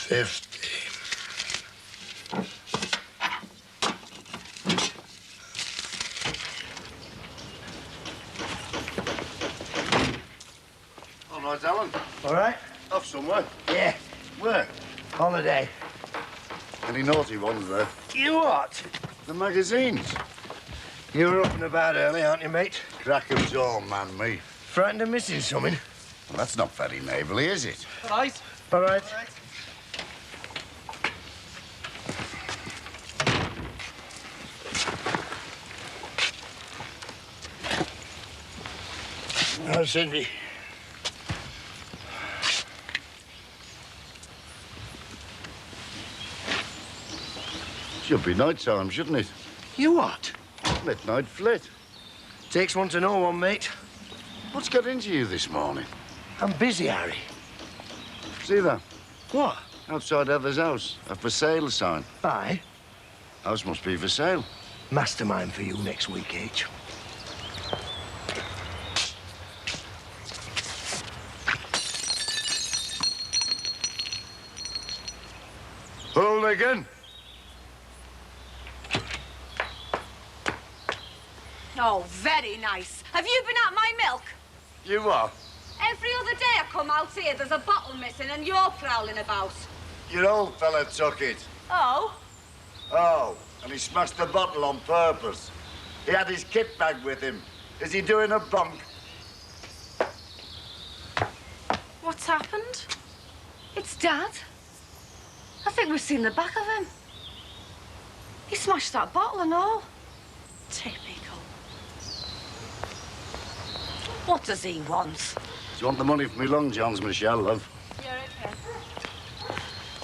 50. All right, Alan. All right? Off somewhere? Yeah. Where? Holiday. Any naughty ones there? You what? The magazines. You were up and about early, aren't you, mate? Crack of dawn, man, me. Frightened of missing something? Well, that's not very neighbourly, is it? All right. All right. How's Cindy? Should be night time, shouldn't it? You what? Midnight flit. Takes one to know one, mate. What's got into you this morning? I'm busy, Harry. See that? What? Outside Heather's house. A for sale sign. Aye. House must be for sale. Mastermind for you next week, H. Hold again. Oh, very nice. Have you been at my milk? You are? Every other day I come out here, there's a bottle missing and you're prowling about. Your old fella took it. Oh? Oh, and he smashed the bottle on purpose. He had his kit bag with him. Is he doing a bunk? What's happened? It's Dad. I think we've seen the back of him. He smashed that bottle and all. Typical. What does he want? Do you want the money for me long johns, Michelle, love? Yeah, okay.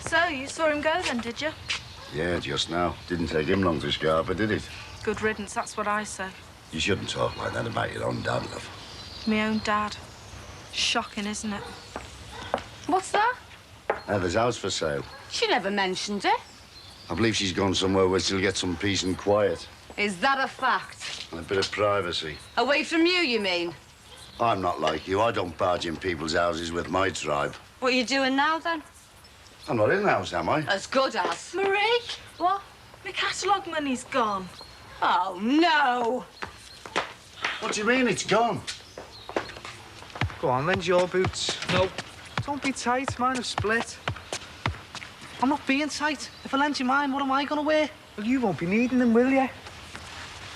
So, you saw him go then, did you? Yeah, just now. Didn't take him long to scarper, did it? Good riddance, that's what I say. You shouldn't talk like that about your own dad, love. My own dad. Shocking, isn't it? What's that? Heather's house for sale. She never mentioned it. I believe she's gone somewhere where she'll get some peace and quiet. Is that a fact? And a bit of privacy. Away from you, you mean? I'm not like you. I don't barge in people's houses with my tribe. What are you doing now, then? I'm not in the house, am I? As good as. Marie! What? My catalogue money's gone. Oh, no! What do you mean it's gone? Go on, lend your boots. No. Don't be tight. Mine have split. I'm not being tight. If I lend you mine, what am I gonna wear? Well, you won't be needing them, will you?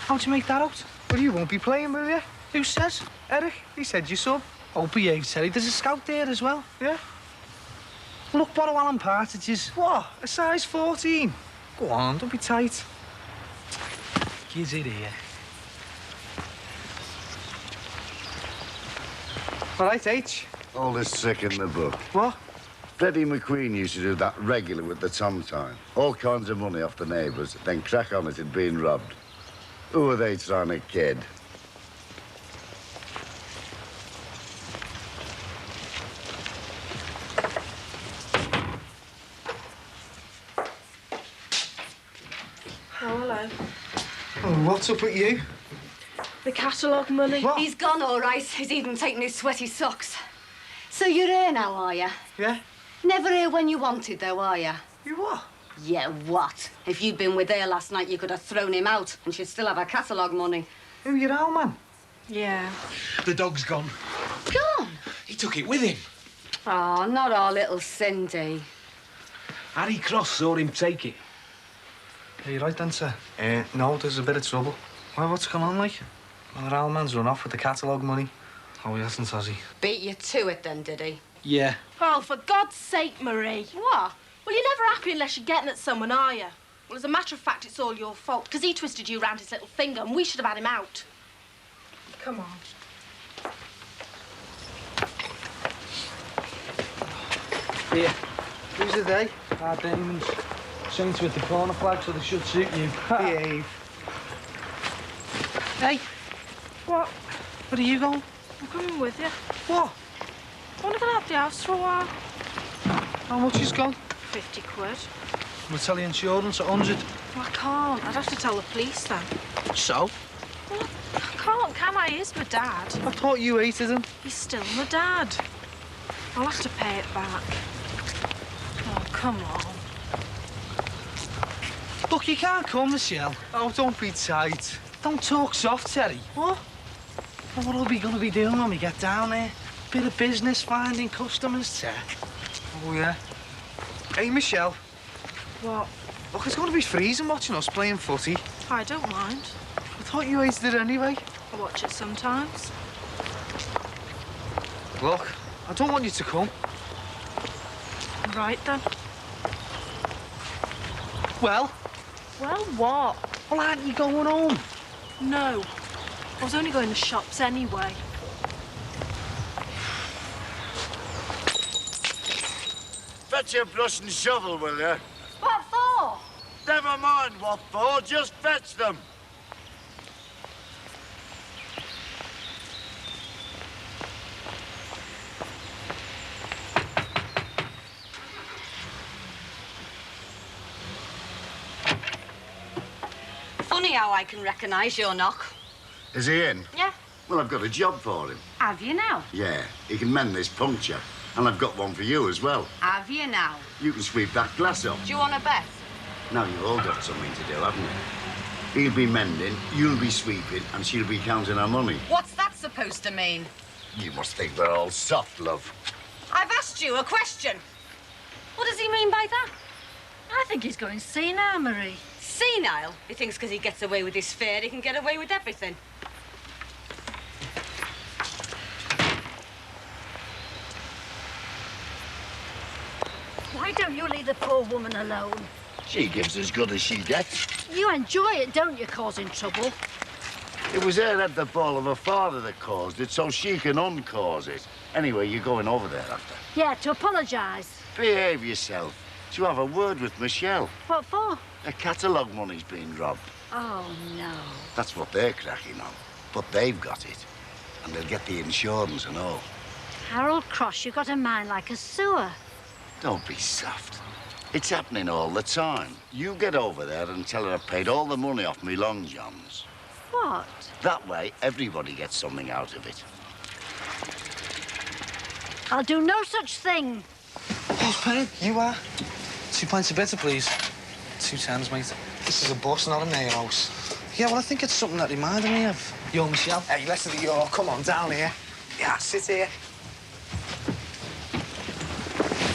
How'd you make that out? Well, you won't be playing, will you? Who says? Eric. He said you sub. OPA said he. There's a scout there as well. Yeah? Look, borrow Alan Partridge's. What? A size 14? Go on, don't be tight. Kids it here. All right, H. All this sick in the book. What? Freddie McQueen used to do that regular with the tom-time. All kinds of money off the neighbours, then crack on it had been robbed. Who are they trying to kid? Oh, hello. Oh, what's up with you? The catalogue money. What? He's gone, all right. He's even taken his sweaty socks. So you're here now, are you? Yeah? Never here when you wanted, though, are you? You what? Yeah, what? If you'd been with her last night, you could have thrown him out and she'd still have her catalogue money. Who, your old man? Yeah. The dog's gone. Gone? He took it with him. Oh, not our little Cindy. Harry Cross saw him take it. Are you right then, sir? No, there's a bit of trouble. Well, what's going on, like? Well, our old man's run off with the catalogue money. Oh, he hasn't, has he? Beat you to it, then, did he? Yeah. Oh, for God's sake, Marie. What? Well, you're never happy unless you're getting at someone, are you? Well, as a matter of fact, it's all your fault, because he twisted you round his little finger and we should have had him out. Come on. Here. Who's the day? Our Damon's. Saints with the corner flag, so they should suit you. Behave. Hey. What? Where are you going? I'm coming with you. What? I want to get out the house for a while. How much is gone? 50 quid. We'll tell the insurance at 100. Well, I can't. I'd have to tell the police then. So? Well, I can't, can I? He is my dad. I thought you hated him. He's still my dad. I'll have to pay it back. Oh, come on. Look, you can't come, Michelle. Oh, don't be tight. Don't talk soft, Terry. What? Well, what are we going to be doing when we get down there? Bit of business, finding customers, Ter. Oh, yeah. Hey, Michelle. What? Look, it's going to be freezing watching us playing footy. I don't mind. I thought you hated it anyway. I watch it sometimes. Look, I don't want you to come. Right then. Well? Well, what? Well, aren't you going home? No. I was only going to shops anyway. Fetch your brush and shovel, will you? What for? Never mind what for, just fetch them. Funny how I can recognise your knock. Is he in? Yeah. Well, I've got a job for him. Have you now? Yeah, he can mend this puncture. And I've got one for you as well. Have you now? You can sweep that glass up. Do you want to bet? Now you've all got something to do, haven't you? He'll be mending, you'll be sweeping, and she'll be counting our money. What's that supposed to mean? You must think we're all soft, love. I've asked you a question. What does he mean by that? I think he's going senile, Marie. Senile? He thinks because he gets away with his fare, he can get away with everything. Why don't you leave the poor woman alone? She gives as good as she gets. You enjoy it, don't you, causing trouble? It was her at the ball of her father that caused it, so she can uncause it. Anyway, you're going over there after. Yeah, to apologise. Behave yourself. To have a word with Michelle. What for? Her catalogue money's been robbed. Oh, no. That's what they're cracking on. But they've got it. And they'll get the insurance and all. Harold Cross, you got a mind like a sewer. Don't be soft. It's happening all the time. You get over there and tell her I paid all the money off me long johns. What? That way, everybody gets something out of it. I'll do no such thing. Who's paying? You are. 2 pints of bitter, please. 2 tens, mate. This is a bus, not a nail house. Yeah, well, I think it's something that reminded me of. Yo, Michelle. Hey, listen to you. Come on, down here. Yeah, sit here.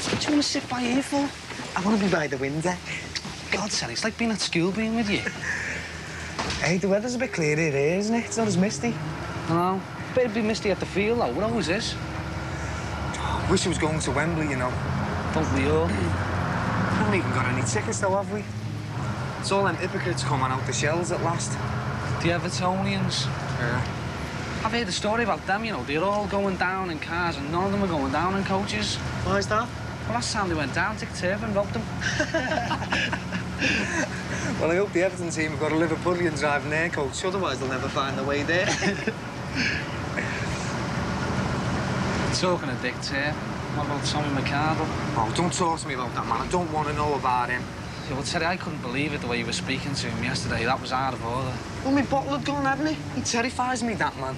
What do you want to sit by here for? I want to be by the window. God, Sally, it's like being at school being with you. Hey, the weather's a bit clearer here, isn't it? It's not as misty. I know. Better be misty at the field, though. It always is. Wish I was going to Wembley, you know. Don't we all? Haven't even got any tickets, though, have we? It's all them hypocrites coming out the shells at last. The Evertonians? Yeah. I've heard the story about them, you know. They're all going down in cars and none of them are going down in coaches. Why is that? Well, last time they went down, Dick Turpin robbed them. Well, I hope the Everton team have got a Liverpoolian driving their coach, otherwise they'll never find their way there. Talking of Dick Turpin, what about Tommy McCardle? Oh, don't talk to me about that, man. I don't want to know about him. Yeah, well, Terry, I couldn't believe it the way you were speaking to him yesterday. That was out of order. Well, my bottle had gone, hadn't he? He terrifies me, that man.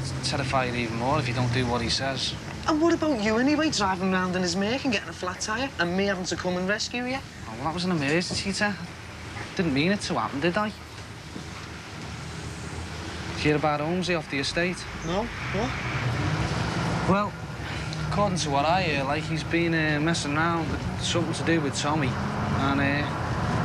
It's terrify you even more if you don't do what he says. And what about you, anyway, driving round in his make and getting a flat tyre, and me having to come and rescue you? Oh, well, that was an emergency, Ter. Didn't mean it to happen, did I? Did you hear about Holmesy off the estate? No. What? Well, according to what I hear, like, he's been messing around with something to do with Tommy, and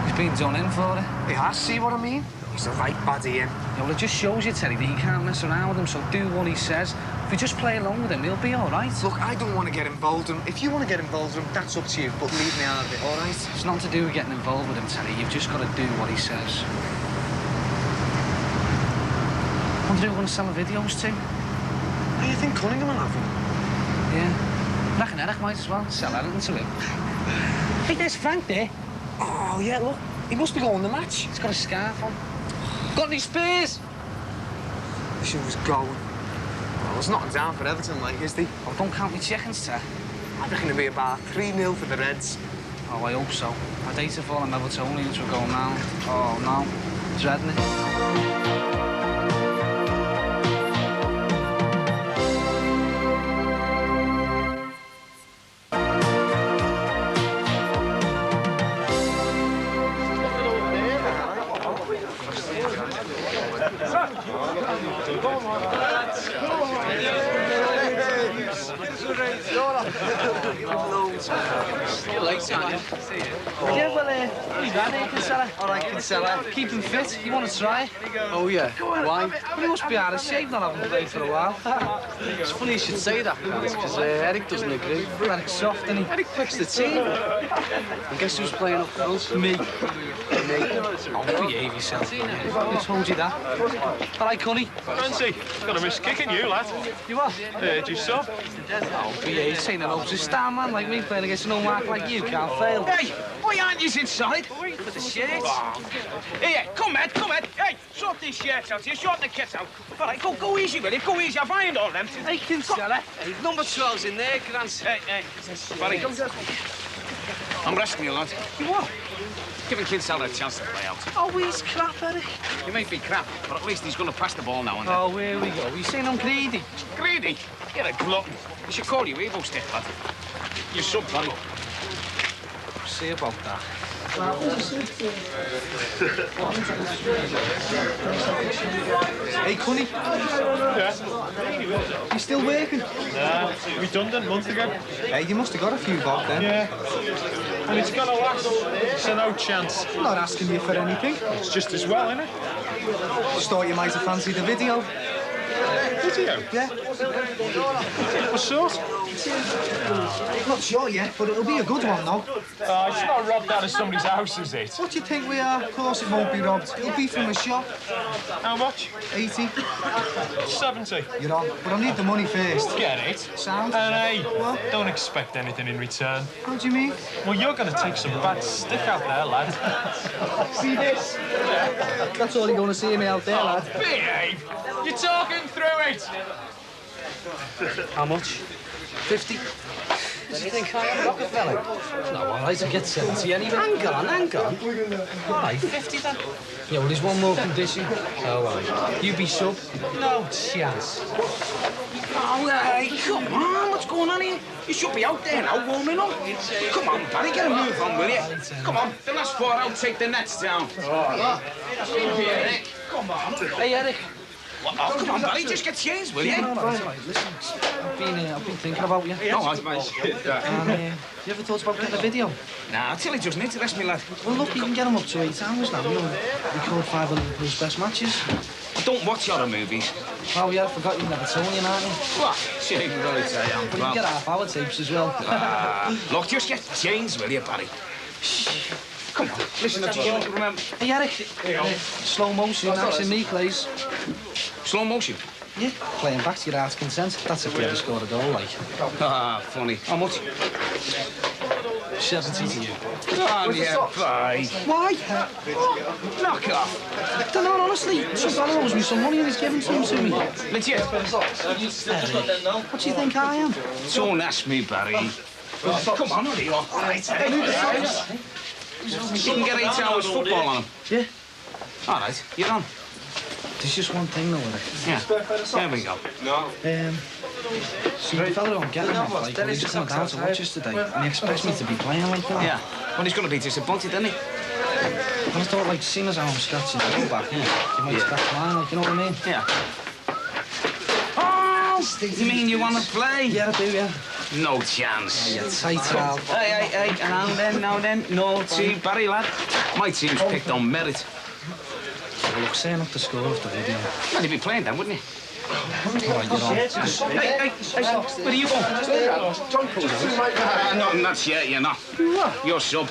he's been done in for it. He has, see what I mean? He's a right baddie, him. Yeah, well, it just shows you, Terry, that you can't mess around with him, so do what he says. If you just play along with him, he'll be all right. Look, I don't want to get involved in him. If you want to get involved with him, that's up to you, but leave me out of it, all right? It's not to do with getting involved with him, Terry. You've just got to do what he says. I wonder who we're going to sell the videos to. Oh, you think Cunningham will have them? Yeah. Reckon Eric might as well sell anything to him. Hey, there's Frank there. Oh, yeah, look. He must be going the match. He's got a scarf on. Got any spares? Wish he was going. Well, it's not down for Everton, like, is he? Oh, don't count me chickens, sir. I reckon it'll be about 3-0 for the Reds. Oh, I hope so. I'd hate if all them Evertonians were going round. Oh, no. Dreading it. Yeah, well, you got it, Kinsella. All right, Kinsella. Keep him fit. You want to try it? Oh, yeah. Why? Well, he must be out of shape, not having played for a while. It's funny you should say that, because Eric doesn't agree. Well, Eric's soft, and he? Eric picks the team. And guess who's playing up front? Me. Oh, behave yourself. Who told you that? All right, Connie. Fancy, gonna miss kicking you, lad. You what? Heard you, son. Oh, behave. This ain't an old star man like me playing against no mark like you. Can't fail. Hey, why aren't you inside? For the shirts. Here, come, Ed, come, Ed. Hey, sort these shirts out here, sort the kits out. All right, go easy with it, go easy. I've ironed all them. Hey, Kinsella. Hey, number 12's in there, Grant. Hey, Barry. I'm resting you, lad. You what? Giving Kinsella a chance to play out. Oh, he's crap, Eric. He might be crap, but at least he's going to pass the ball now and then. Oh, here we go. You saying I'm greedy? Greedy? You're a glutton. You should call you evil stick, lad. You're sub, Barry. See about that. Hey, Connie. Yeah. You still working? Nah, redundant a month ago. Hey, you must have got a few bob then. Yeah. And it's gonna last, so no chance. I'm not asking you for anything. It's just as well, innit? Just thought you might have fancied the video. Video? Yeah. What sort? Not sure yet, but it'll be a good one, though. It's not robbed out of somebody's house, is it? What do you think we are? Of course it won't be robbed. It'll be from a shop. How much? 80. 70. You're on. But I need the money first. Get it? Sound? And hey, What? don't expect anything in return. How do you mean? Well, you're gonna take some bad stick out there, lad. See this? That's all you're going to see me out there, lad. Behave. You're talking through it. How much? 50. Does he think I am Rockefeller? No, all right, I get 70 anyway. Hang on. All right, 50 then. Yeah, well, there's one more condition. Oh, all right. You be sub. No chance. Oh, hey, come on. What's going on here? You should be out there now, warming up. Come on, Barry, get a move on, will you? Come on, the last 4 out, take the nets down. Come on. Hey, Eric. Oh, come on, Barry, just get changed, will you? No, it's all right. Listen, I've been thinking about you. No, that's my shit, And, you ever thought about getting a video? Nah, till it doesn't interest me, lad. Well, look, you can get them up to 8 hours now. You'll record 5 of Liverpool's best matches. I don't watch horror movies. Oh, yeah, I forgot you've never told you, aren't you? What? Shit, you really say I am. But you can get half-hour tapes as well. Look, just get changed, will you, Barry? Come on, listen, I just remember. Hey, Eric. Slow motion, that's in me, please. Slow motion. Yeah, playing back to your heart's consent. That's if you ever scored a goal, like. Ah, funny. How much? 70 to you. Oh, yeah, bye. Why? Knock off. I don't know, honestly. Some fella owes me some money and he's giving some to me. Legit. What do you think I am? Don't ask me, Barry. Come on, hurry up. All right, you can get 8 hours football on him. Yeah. All right, you're on. There's just one thing, though, Eric. Yeah, there we go. See, the fella I'm getting that, like, he's coming down to watch us today, and he expects me to be playing like that. Yeah, well, he's going to be disappointed, isn't he? And I thought, like, seeing as how I'm scratching the ball back, you might scratch mine, like, you know what I mean? Yeah. Oh, you mean you want to play? Yeah, I do, yeah. No chance. Yeah, tight out. Hey, now then. No, see, Barry, lad. My team's picked on merit. Well, look, saying up the score of the video. Well, he'd be playing then, wouldn't he? All right, you're on. Hey, where are you going? No, not yet, you're not. You're sub.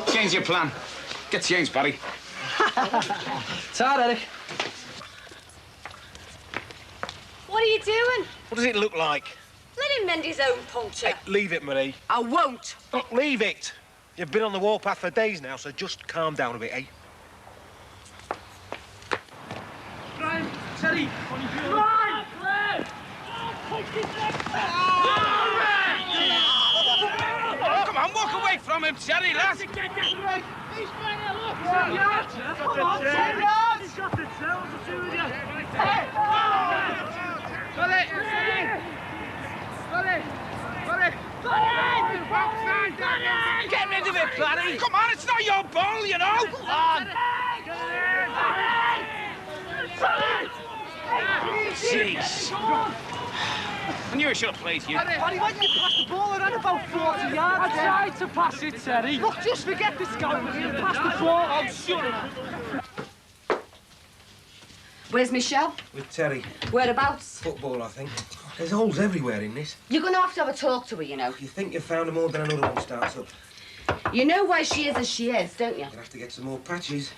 Change your plan. Get changed, Barry. Ta, Eric. What are you doing? What does it look like? Let him mend his own puncture. Hey, leave it, Marie. I won't. Don't leave it. You've been on the warpath for days now, so just calm down a bit, eh? Brian, Terry, Right, Claire! Come on, walk away from him, Terry, lad. He's going to look! Come on, Terry! He's got the tails to do with you! Hey! Got it! Get rid of it, Barry. Come on, it's not your ball, you know. Come on. Jeez. And you should have played you. Barry, why didn't you pass the ball around about 40 yards? I tried to pass it, Terry. Look, just forget this guy and pass the ball. Oh, shut up. Where's Michelle? With Terry. Whereabouts? Football, I think. There's holes everywhere in this. You're going to have a talk to her, you know. You think you've found more than another one starts up. You know why she is as she is, don't you? You'll have to get some more patches.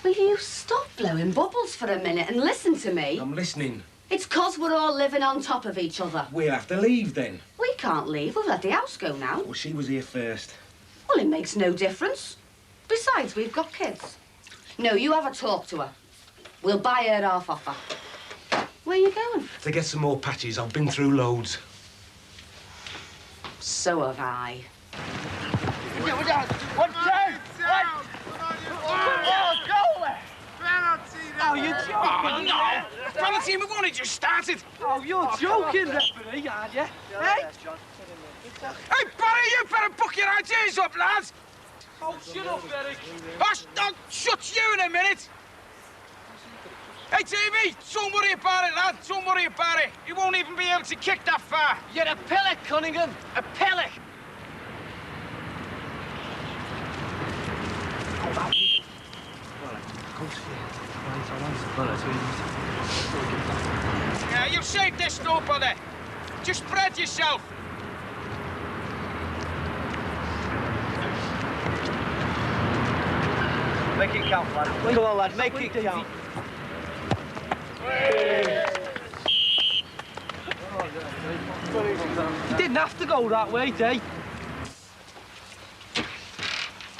Will you stop blowing bubbles for a minute and listen to me? I'm listening. It's 'cause we're all living on top of each other. We'll have to leave then. We can't leave. We've let the house go now. Well, she was here first. Well, it makes no difference. Besides, we've got kids. No, you have a talk to her. We'll buy her half off her. Where are you going? To get some more patches. I've been through loads. So have I. One down! Oh, go away! Oh, you're joking. Oh, no! Penalty, we've only just started. Oh, you're joking, referee, aren't you? Hey? Hey, Barry, you better book your ideas up, lads. Oh, shut up, Eric. I'll shut you in a minute. Hey, Davey, don't worry about it, lad. Don't worry about it. He won't even be able to kick that far. You're a pillock, Cunningham. A pillock. Yeah, you'll save this, nobody. Just spread yourself. Make it count, lad. Come on, lad, make it count. You didn't have to go that way, Dave.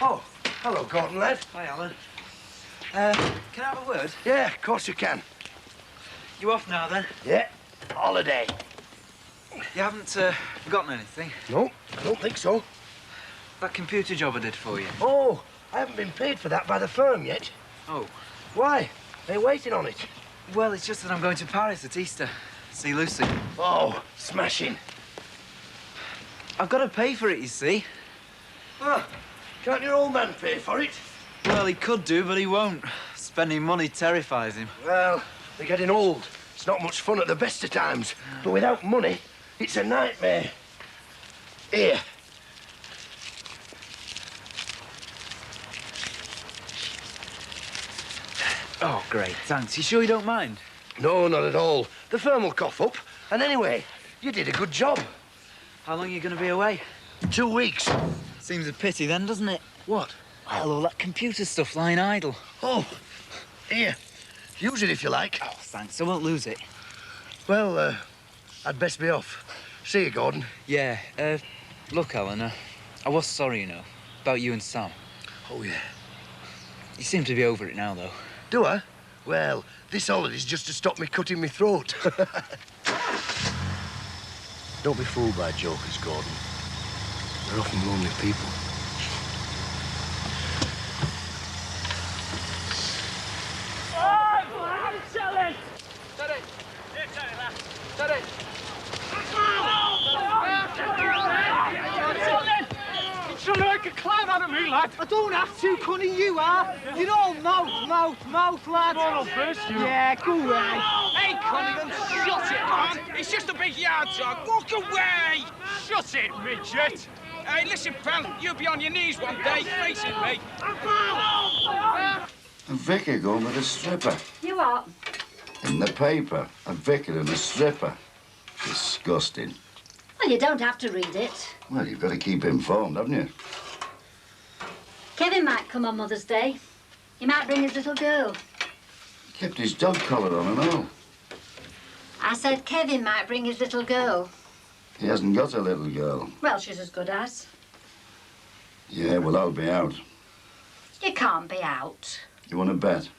Oh, hello, Gordon, lad. Hi, Alan. Can I have a word? Yeah, of course you can. You off now, then? Yeah, holiday. You haven't forgotten anything? No, I don't think so. That computer job I did for you. Oh, I haven't been paid for that by the firm yet. Oh. Why? They're waiting on it. Well, it's just that I'm going to Paris at Easter. See Lucy. Oh, smashing. I've got to pay for it, you see. Ah, can't your old man pay for it? Well, he could do, but he won't. Spending money terrifies him. Well, they're getting old. It's not much fun at the best of times. But without money, it's a nightmare. Here. Oh, great, thanks. You sure you don't mind? No, not at all. The firm will cough up. And anyway, you did a good job. How long are you going to be away? 2 weeks. Seems a pity then, doesn't it? What? Well, all that computer stuff lying idle. Oh, here. Use it if you like. Oh, thanks. I won't lose it. Well, I'd best be off. See you, Gordon. Yeah, look, Alan, I was sorry, you know, about you and Sam. Oh, yeah. You seem to be over it now, though. Do I? Well, this holiday's just to stop me cutting my throat. Don't be fooled by jokers, Gordon. They're often lonely people. You're trying to make a clown out of me, lad. I don't have to, Connie, you are. You're all mouth, lad. I'll burst you. Yeah, go away. Hey, Cunningham, shut it, man. It's just a big yard dog. Walk away. Shut it, midget. Hey, listen, pal. You'll be on your knees one day facing me. A vicar going with a stripper. You what? In the paper, a vicar and a stripper. Disgusting. Well, you don't have to read it. Well, you've got to keep informed, haven't you? Kevin might come on Mother's Day. He might bring his little girl. Kept his dog collar on and all. I said Kevin might bring his little girl. He hasn't got a little girl. Well, she's as good as. Yeah, well, I'll be out. You can't be out. You want to bet?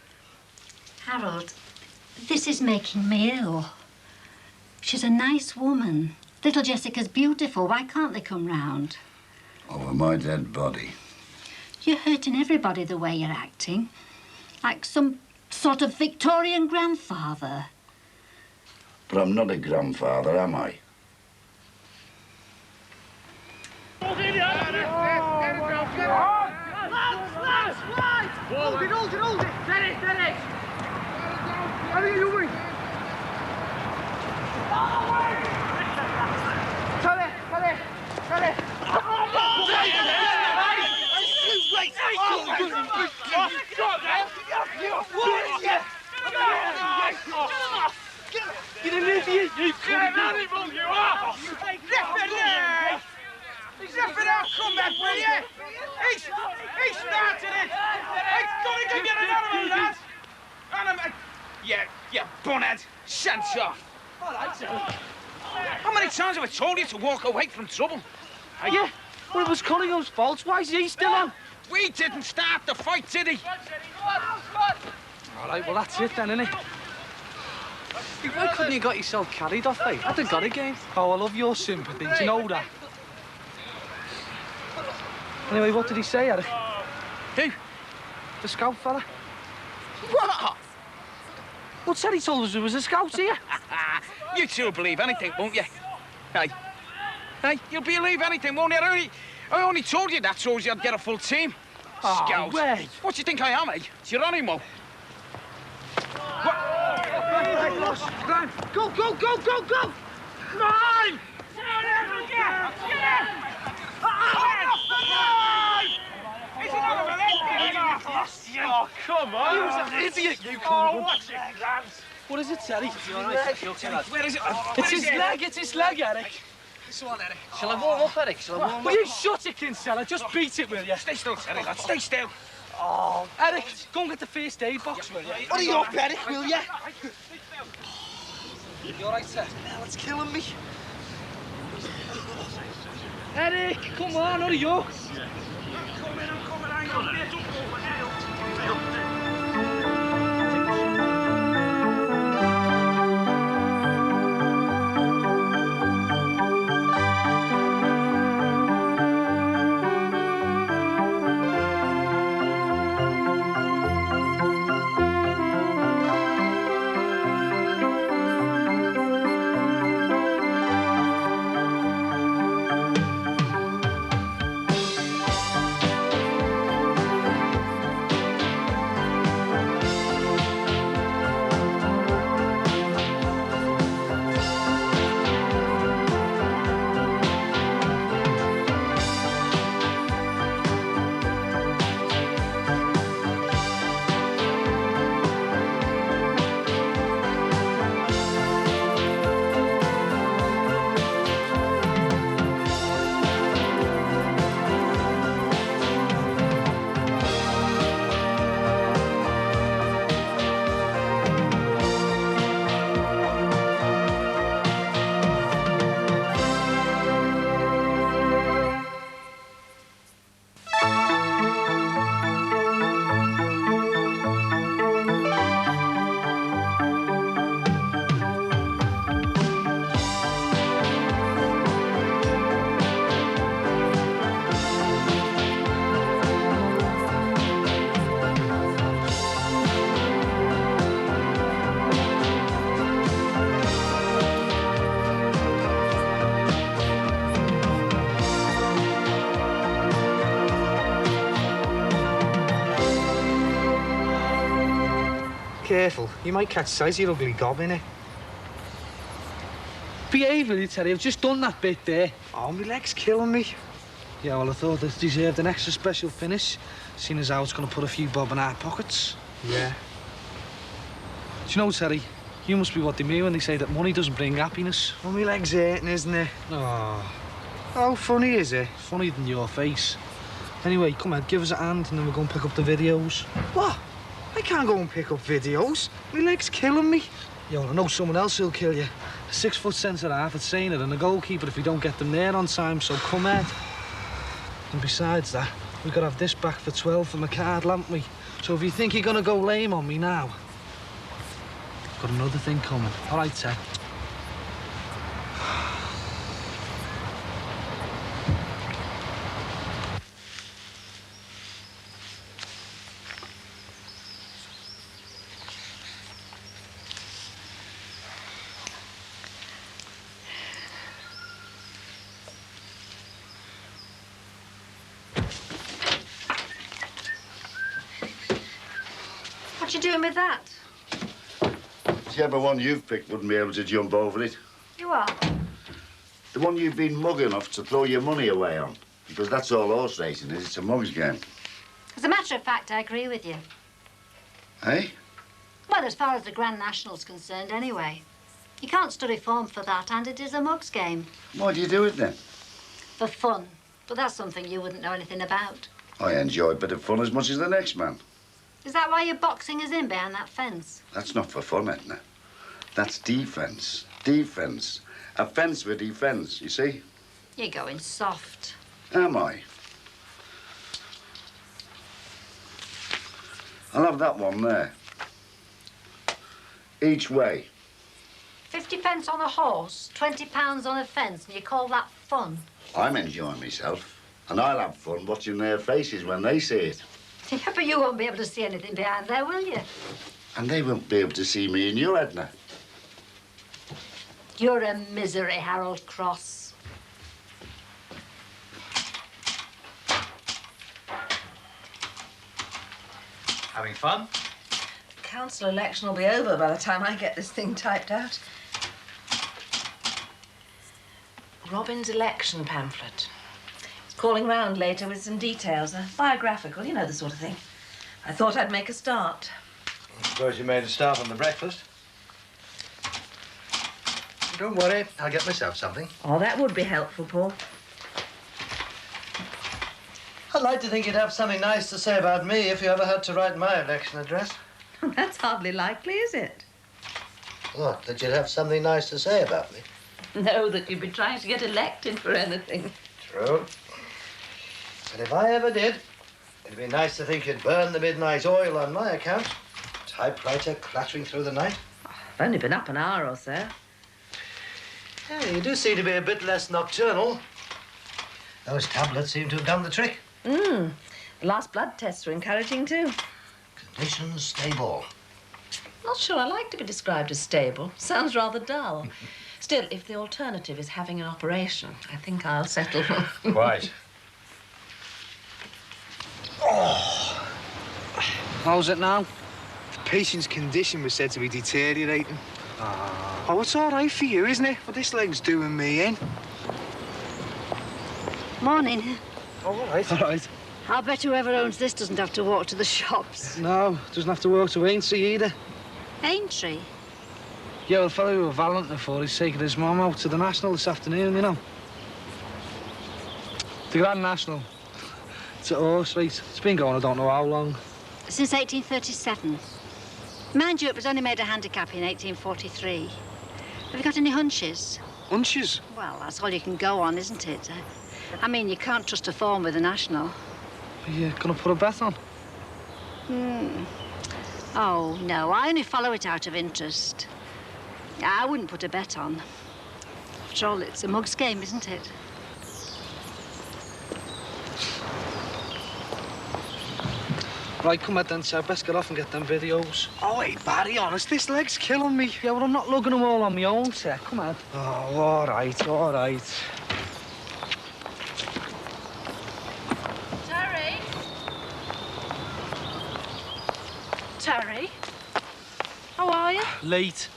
Harold, this is making me ill. She's a nice woman. Little Jessica's beautiful. Why can't they come round? Over my dead body. You're hurting everybody the way you're acting. Like some sort of Victorian grandfather. But I'm not a grandfather, am I? Hold it! Steady! How are you doing? He started it! He's gonna go get another one, lad! And yeah, bunhead. Sense off. All right, sir. How many times have I told you to walk away from trouble? Yeah, well, it was Cunningham's fault. Why is he still on? We didn't start the fight, did he? All right, well, that's it then, innit? Why couldn't you got yourself carried off, mate? I'd have got a game. Oh, I love your sympathy. Do you know that? Anyway, what did he say, Eric? Who? The scout fella. What? Well, said he told us there was a scout here. You two will believe anything, won't you? Hey, you'll believe anything, won't you? I only told you that so you'd get a full team. Oh, Scout. wait. What do you think I am, eh? Geronimo. What? Go, go, go, go, go! Nine! Oh, come on! You was an idiot, you Oh, what's it, Grant? What is it, Terry? Where is it? It's his leg, Eric. Shall I warm up, Eric? Shall I warm up? Will you shut it, Kinsella? Just beat it, will you? Stay still, Terry, lad. Stay still. Oh, Eric, go and get the first aid box, will you? Hurry up, Eric, will you? You all right, sir? Hell, it's killing me. Eric, come on, hurry up. I'm coming, hang on. Careful, you might catch sight of your ugly gob, innit? Behave, will you, Terry? I've just done that bit there. Oh, my leg's killing me. Yeah, well, I thought this deserved an extra special finish, seeing as how it's going to put a few bob in our pockets. Yeah. Do you know, Terry, you must be what they mean when they say that money doesn't bring happiness. Well, my leg's hurting, isn't it? Oh. How funny is it? Funnier than your face. Anyway, come on, give us a hand and then we'll go and pick up the videos. What? I can't go and pick up videos. My leg's killing me. Yo, I know someone else who'll kill you. A 6-foot centre-half at Sainer and a goalkeeper if we don't get them there on time, so come Ed. And besides that, we've got to have this back for 12 for my card, haven't we? So if you think you're going to go lame on me now, I've got another thing coming. All right, Ted. What you doing with that? Whichever one you've picked wouldn't be able to jump over it. You are? The one you've been mug enough to throw your money away on. Because that's all horse racing is. It's a mug's game. As a matter of fact, I agree with you. Eh? Well, as far as the Grand National's concerned, anyway. You can't study form for that, and it is a mug's game. Why do you do it then? For fun. But that's something you wouldn't know anything about. I enjoy a bit of fun as much as the next man. Is that why you're boxing us in behind that fence? That's not for fun, Edna. That's defence. Defence. A fence for defence, you see? You're going soft. Am I? I'll have that one there. Each way. 50 pence on a horse, 20 pounds on a fence, and you call that fun? I'm enjoying myself. And I'll have fun watching their faces when they see it. Yeah, but you won't be able to see anything behind there, will you? And they won't be able to see me and you, Edna. You're a misery, Harold Cross. Having fun? Council election will be over by the time I get this thing typed out. Robin's election pamphlet. It's calling round later with some details, a biographical, you know, the sort of thing. I thought I'd make a start. I suppose you made a start on the breakfast. Don't worry, I'll get myself something. Oh, that would be helpful, Paul. I'd like to think you'd have something nice to say about me if you ever had to write my election address. That's hardly likely, is it? What, that you'd have something nice to say about me? No, that you'd be trying to get elected for anything. True. But if I ever did, it'd be nice to think you'd burn the midnight oil on my account. Typewriter clattering through the night. I've only been up an hour or so. Yeah, you do seem to be a bit less nocturnal. Those tablets seem to have done the trick. The last blood tests were encouraging, too. Conditions stable. Not sure I like to be described as stable. Sounds rather dull. Still, if the alternative is having an operation, I think I'll settle. Quite. Oh. How's it now? The patient's condition was said to be deteriorating. Oh, it's all right for you, isn't it? But this leg's doing me in. Morning. All right. All right. I'll bet whoever owns this doesn't have to walk to the shops. No, doesn't have to work to Aintree either. Aintree? Yeah, well, the fellow who were Valentin for, he's taking his mum out to the National this afternoon, you know. The Grand National. It's a horse race. It's been going I don't know how long. Since 1837. Mind you, it was only made a handicap in 1843. Have you got any hunches? Hunches? Well, that's all you can go on, isn't it? I mean, you can't trust a form with the National. Are you going to put a bet on? Oh, no, I only follow it out of interest. I wouldn't put a bet on. After all, it's a mug's game, isn't it? Right, come on then, sir. Best get off and get them videos. Oh, hey, Barry, honest, this leg's killing me. Yeah, well, I'm not lugging them all on my own, sir. Come on. Oh, all right, all right. Terry? Terry? How are you? Late.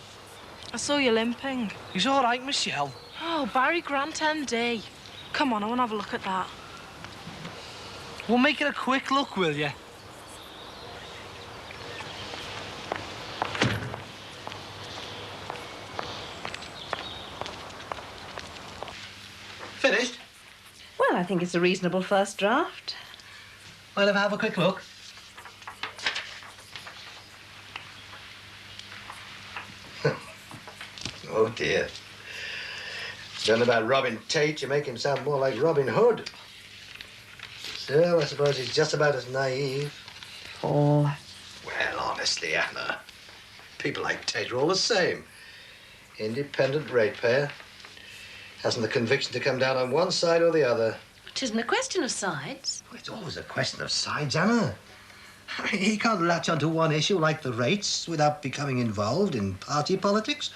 I saw you limping. He's all right, Michelle. Oh, Barry Grant, MD. Come on, I want to have a look at that. We'll make it a quick look, will you? Finished? Well, I think it's a reasonable first draft. Well, if I have a quick look. Oh, dear. Done about Robin Tate, you make him sound more like Robin Hood. Still, I suppose he's just about as naive. Paul. Well, honestly, Anna, people like Tate are all the same. Independent ratepayer. Hasn't the conviction to come down on one side or the other. It isn't a question of sides. Well, it's always a question of sides, Anna. He can't latch onto one issue like the rates without becoming involved in party politics.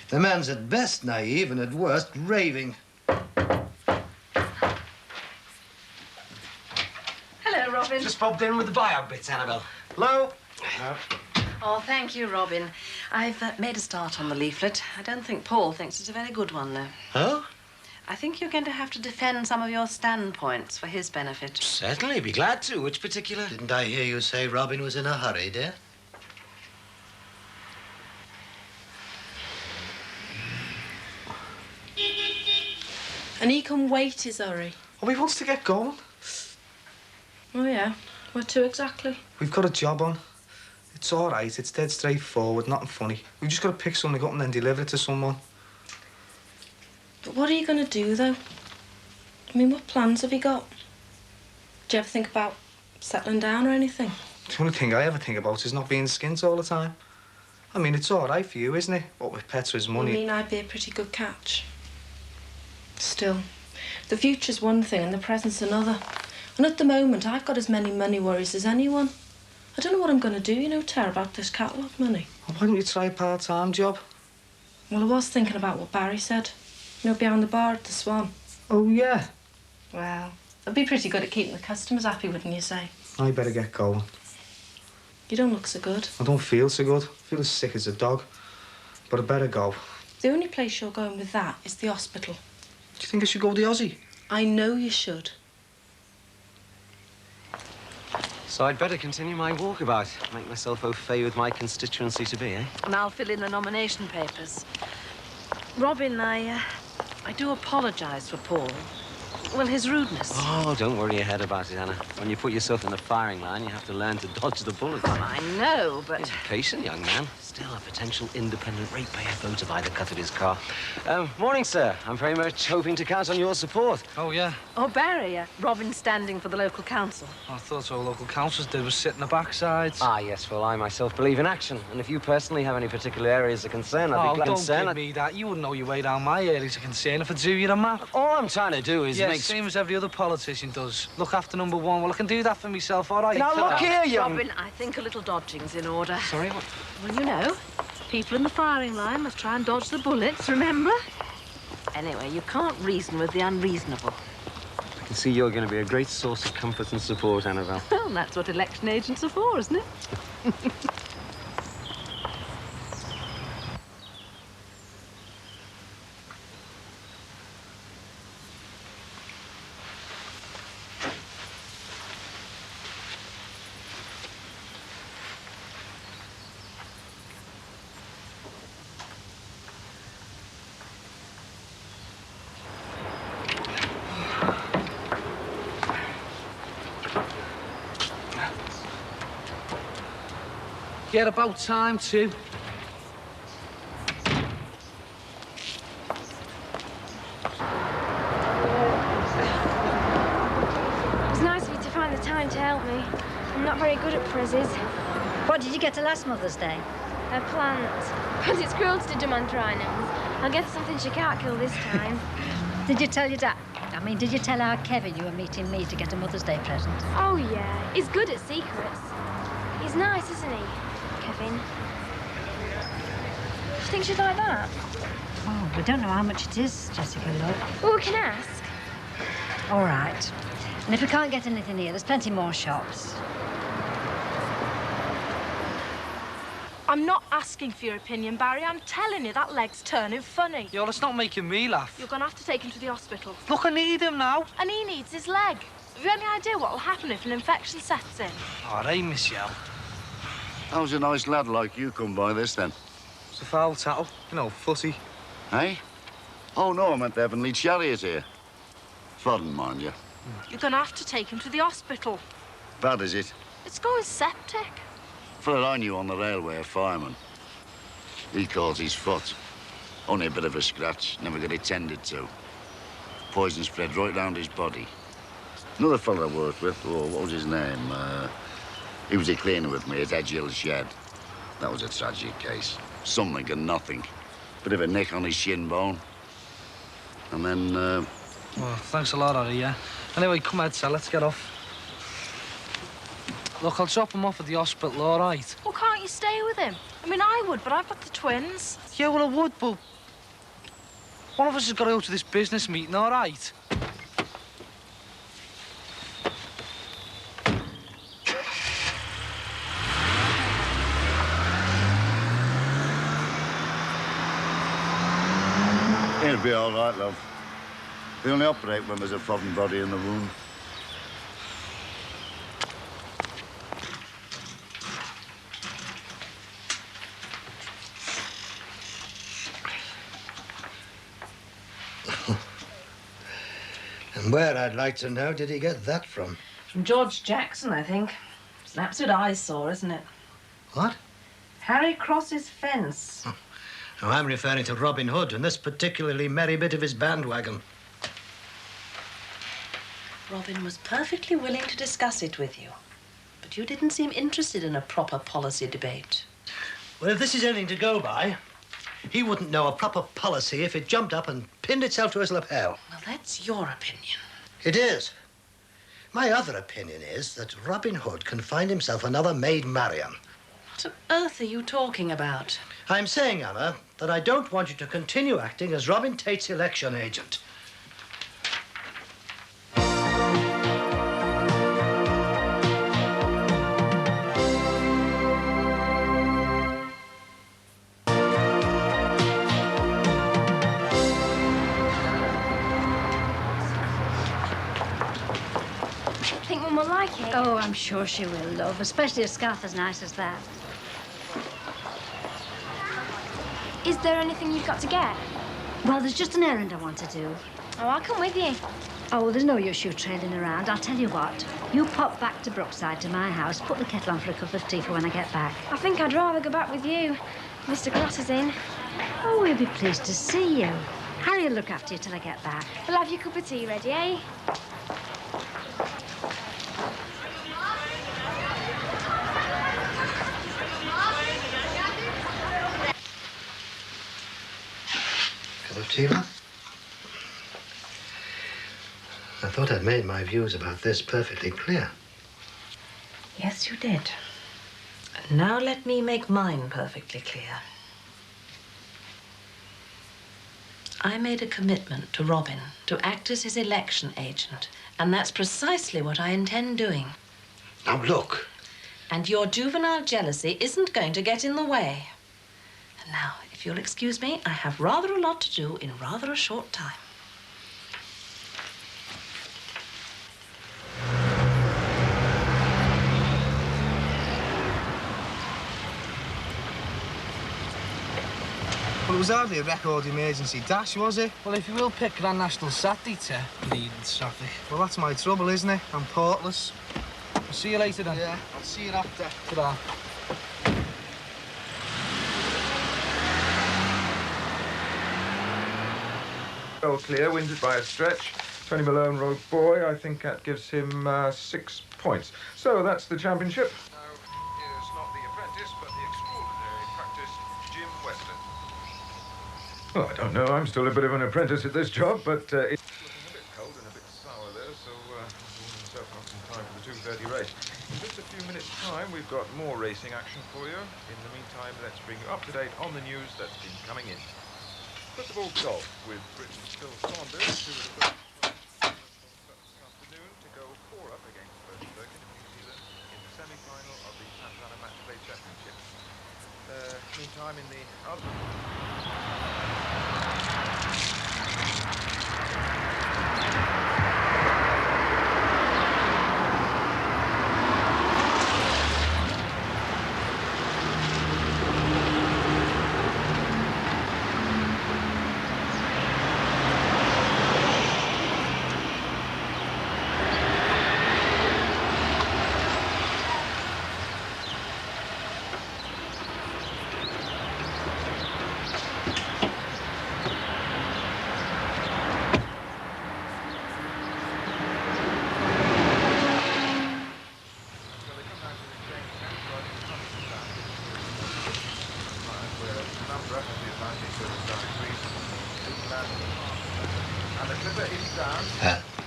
The man's at best naive and at worst raving. Hello, Robin. Just popped in with the buyout bits, Annabelle. Hello? Oh, thank you, Robin. I've made a start on the leaflet. I don't think Paul thinks it's a very good one, though. Huh? I think you're going to have to defend some of your standpoints for his benefit. Certainly, be glad to. Which particular? Didn't I hear you say Robin was in a hurry, dear? And he can wait his hurry. Oh, he wants to get going. Oh, yeah? Where to exactly? We've got a job on. It's all right. It's dead straightforward, nothing funny. We've just got to pick something up and then deliver it to someone. But what are you going to do, though? I mean, what plans have you got? Do you ever think about settling down or anything? The only thing I ever think about is not being skint all the time. I mean, it's all right for you, isn't it? What with Petra's money. I mean, I'd be a pretty good catch. Still, the future's one thing and the present's another. And at the moment, I've got as many money worries as anyone. I don't know what I'm going to do, you know, Tara, about this catalogue money. Well, why don't you try a part-time job? Well, I was thinking about what Barry said. You know, behind the bar at the Swan. Oh, yeah. Well, I'd be pretty good at keeping the customers happy, wouldn't you say? I better get going. You don't look so good. I don't feel so good. I feel as sick as a dog. But I better go. The only place you're going with that is the hospital. Do you think I should go to the Aussie? I know you should. So I'd better continue my walkabout. Make myself au fait with my constituency to be, eh? And I'll fill in the nomination papers. Robin, I do apologise for Paul. Well, his rudeness. Oh, don't worry your head about it, Anna. When you put yourself in the firing line, you have to learn to dodge the bullets. Well, I know, but... He's a patient young man. Still a potential independent ratepayer vote of either cut of his car. Morning, sir. I'm very much hoping to count on your support. Oh, yeah. Oh, Barry, Robin's standing for the local council. I thought all local councils did was sit in the backsides. Ah, yes, well, I myself believe in action. And if you personally have any particular areas of concern, I'd be glad to concern. Don't give me that. You wouldn't know your way down my areas of concern if I drew you a map. All I'm trying to do is make... same as every other politician does. Look after number one. Well, I can do that for myself, all right? Now, look here, young... Robin, I think a little dodging's in order. Sorry, what? Well, you know, people in the firing line must try and dodge the bullets, remember? Anyway, you can't reason with the unreasonable. I can see you're going to be a great source of comfort and support, Annabelle. Well, that's what election agents are for, isn't it? Get about time, too. It's nice of you to find the time to help me. I'm not very good at presses. What did you get to last Mother's Day? A plant. But it's cruel to do them on dry nose. I'll get something she can't kill this time. Did you tell your dad? I mean, did you tell our Kevin you were meeting me to get a Mother's Day present? Oh, yeah. He's good at secrets. He's nice, isn't he, Kevin? Do you think she'd like that? Oh, we don't know how much it is, Jessica, look. Well, we can ask. All right. And if we can't get anything here, there's plenty more shops. I'm not asking for your opinion, Barry. I'm telling you, that leg's turning funny. Yo, that's not making me laugh. You're going to have to take him to the hospital. Look, I need him now. And he needs his leg. Have you any idea what will happen if an infection sets in? All right, Michelle. How's a nice lad like you come by this, then? It's a foul tattle. You know, footy. Hey? Oh, no, I meant the Heavenly Chariot here. Fodden, mind you. You're going to have to take him to the hospital. Bad, is it? It's going septic. Fella I knew on the railway, a fireman. He calls his foot. Only a bit of a scratch, never got it tended to. Poison spread right round his body. Another fella I worked with, oh, what was his name? He was a cleaner with me at Edge Hill Shed. That was a tragic case. Something and nothing. Bit of a nick on his shin bone. And then, Well, thanks a lot, Harry, yeah? Anyway, come on, so let's get off. Look, I'll drop him off at the hospital, all right? Well, can't you stay with him? I mean, I would, but I've got the twins. Yeah, well, I would, but... one of us has got to go to this business meeting, all right? It'll be all right, love. They only operate when there's a foreign body in the wound. And where, I'd like to know, did he get that from? From George Jackson, I think. It's an absolute eyesore, isn't it? What? Harry Cross's fence. Oh, I'm referring to Robin Hood and this particularly merry bit of his bandwagon. Robin was perfectly willing to discuss it with you. But you didn't seem interested in a proper policy debate. Well, if this is anything to go by, he wouldn't know a proper policy if it jumped up and pinned itself to his lapel. Well, that's your opinion. It is. My other opinion is that Robin Hood can find himself another Maid Marian. What on earth are you talking about? I'm saying, Anna, that I don't want you to continue acting as Robin Tate's election agent. Think Mum will like it? Oh, I'm sure she will, love, especially a scarf as nice as that. Is there anything you've got to get? Well, there's just an errand I want to do. Oh, I'll come with you. Oh, there's no use you trailing around. I'll tell you what. You pop back to Brookside to my house, put the kettle on for a cup of tea for when I get back. I think I'd rather go back with you. Mr. Cross is in. Oh, we'll be pleased to see you. Harry will look after you till I get back. We'll have your cup of tea ready, eh? Cup of tea, love? I thought I'd made my views about this perfectly clear. Yes, you did. And now let me make mine perfectly clear. I made a commitment to Robin to act as his election agent, and that's precisely what I intend doing. Now, look. And your juvenile jealousy isn't going to get in the way. And now, if you'll excuse me, I have rather a lot to do in rather a short time. Well, it was hardly a record emergency dash, was it? Well, if you will pick Grand National Saturday to lead traffic. Well, that's my trouble, isn't it? I'm portless. I'll see you later, then. Yeah, I'll see you after. Ta-da. Well clear, wins it by a stretch. Tony Malone Road Boy, I think that gives him 6 points. So that's the championship. Now, here's not the apprentice, but the extraordinary practice, Jim Weston. Well, I don't know, I'm still a bit of an apprentice at this job, but it's looking a bit cold and a bit sour there, so warm himself up in time for the 2:30 race. In just a few minutes' time, we've got more racing action for you. In the meantime, let's bring you up to date on the news that's been coming in. First of all, golf, with Britain's Phil Saunders, who was first this afternoon to go 4 up against Birken of New Zealand in the semi-final of the Santana Match Play Championship. Meantime, in the other...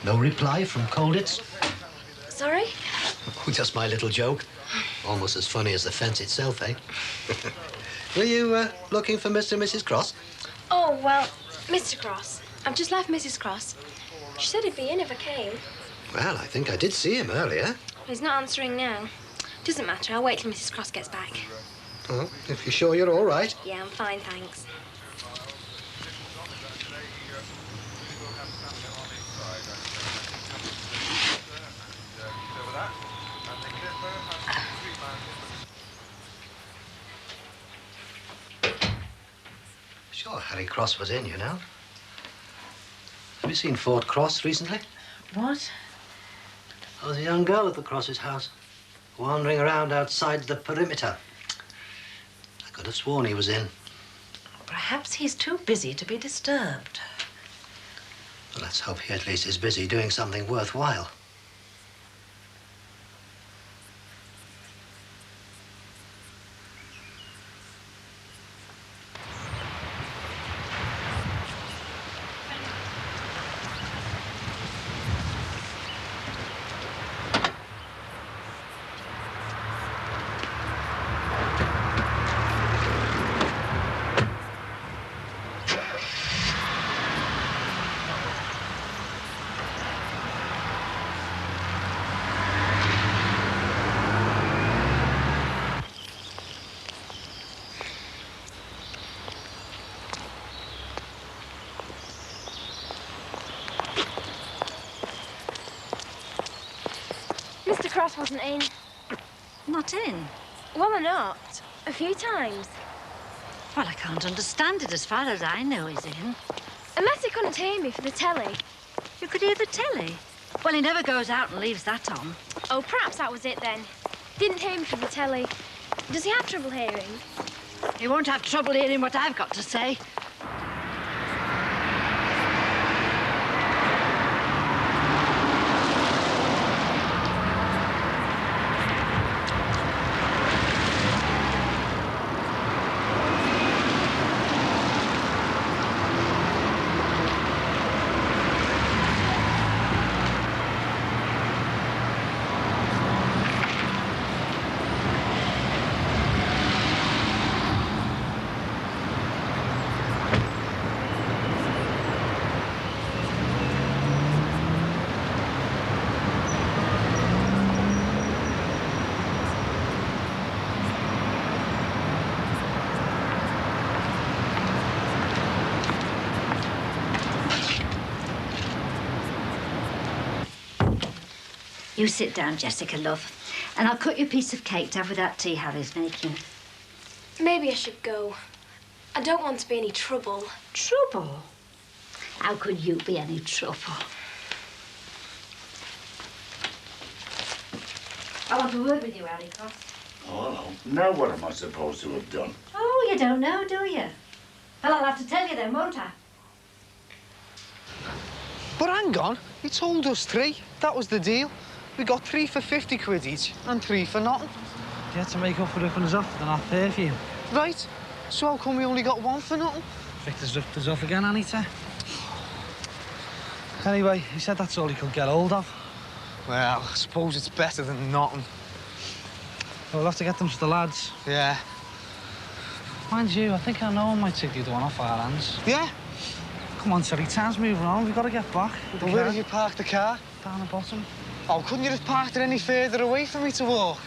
No reply from Colditz? Sorry? Oh, just my little joke. Almost as funny as the fence itself, eh? Were you looking for Mr. and Mrs. Cross? Oh, well, Mr. Cross. I've just left Mrs. Cross. She said he'd be in if I came. Well, I think I did see him earlier. He's not answering now. Doesn't matter. I'll wait till Mrs. Cross gets back. Oh, if you're sure you're all right. Yeah, I'm fine, thanks. Sure, Harry Cross was in, you know. Have you seen Ford Cross recently? What? There was a young girl at the Cross's house, wandering around outside the perimeter. I could have sworn he was in. Perhaps he's too busy to be disturbed. Well, let's hope he at least is busy doing something worthwhile. Mr. Cross wasn't in. Not in? Well, or not. A few times. Well, I can't understand it. As far as I know, he's in. Unless he couldn't hear me for the telly. You could hear the telly? Well, he never goes out and leaves that on. Oh, perhaps that was it then. Didn't hear me for the telly. Does he have trouble hearing? He won't have trouble hearing what I've got to say. You sit down, Jessica, love, and I'll cut you a piece of cake to have with that tea Harry's making. Maybe I should go. I don't want to be any trouble. Trouble? How could you be any trouble? I want a word with you, Harry Cross. Oh, no. Now what am I supposed to have done? Oh, you don't know, do you? Well, I'll have to tell you then, won't I? But hang on, he told us 3. That was the deal. We got 3 for 50 quid each and 3 for nothing. You had to make up for ripping us off with an half perfume. Right. So how come we only got 1 for nothing? Victor's ripped us off again, Anita. Anyway, he said that's all he could get hold of. Well, I suppose it's better than nothing. We'll have to get them to the lads. Yeah. Mind you, I think I know I might take the other one off our hands. Yeah? Come on, Terry, time's moving on. We've got to get back. Well, where have you parked the car? Down the bottom. Oh, couldn't you have parked it any further away for me to walk?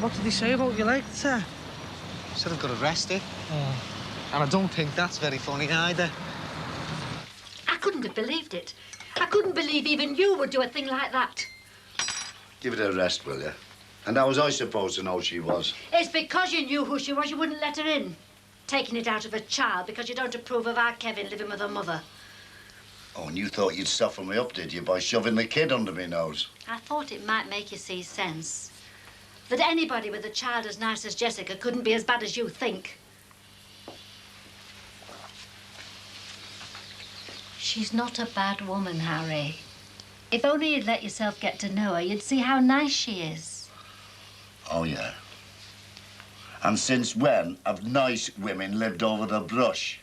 What did he say about your leg, sir? Said I've got arrested. Oh. And I don't think that's very funny either. I couldn't have believed it. I couldn't believe even you would do a thing like that. Give it a rest, will you? And how was I supposed to know she was? It's because you knew who she was, you wouldn't let her in. Taking it out of a child because you don't approve of our Kevin living with her mother. Oh, and you thought you'd soften me up, did you, by shoving the kid under me nose? I thought it might make you see sense. That anybody with a child as nice as Jessica couldn't be as bad as you think. She's not a bad woman, Harry. If only you'd let yourself get to know her, you'd see how nice she is. Oh, yeah. And since when have nice women lived over the brush?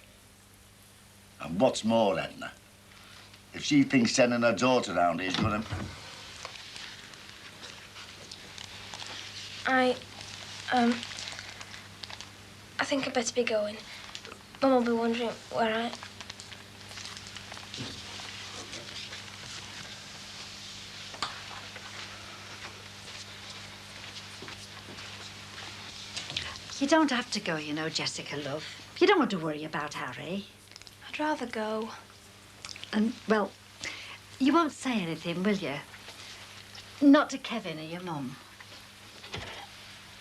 And what's more, Edna, if she thinks sending her daughter round here is gonna... I think I'd better be going. Mum will be wondering where I... You don't have to go, you know, Jessica, love. You don't want to worry about Harry. I'd rather go. And, well, you won't say anything, will you? Not to Kevin or your mum.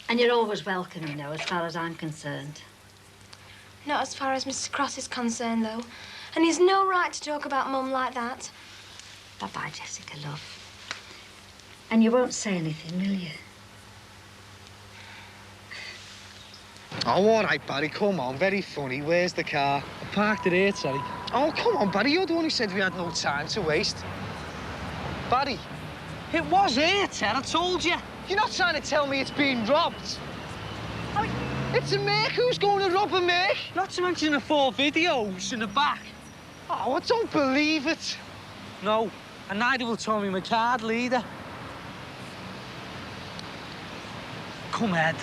And you're always welcome, you know, as far as I'm concerned. Not as far as Mr. Cross is concerned, though. And he's no right to talk about Mum like that. Bye-bye, Jessica, love. And you won't say anything, will you? Oh, all right, Barry, come on. Very funny. Where's the car? I parked it here, Terry. Oh, come on, Barry. You're the one who said we had no time to waste. Barry, it was here, Ted. I told you. You're not trying to tell me it's been robbed. It's a Merc. Who's going to rob a Merc? Not to mention the 4 videos in the back. Oh, I don't believe it. No, and neither will Tommy McCard, leader. Come, Ed.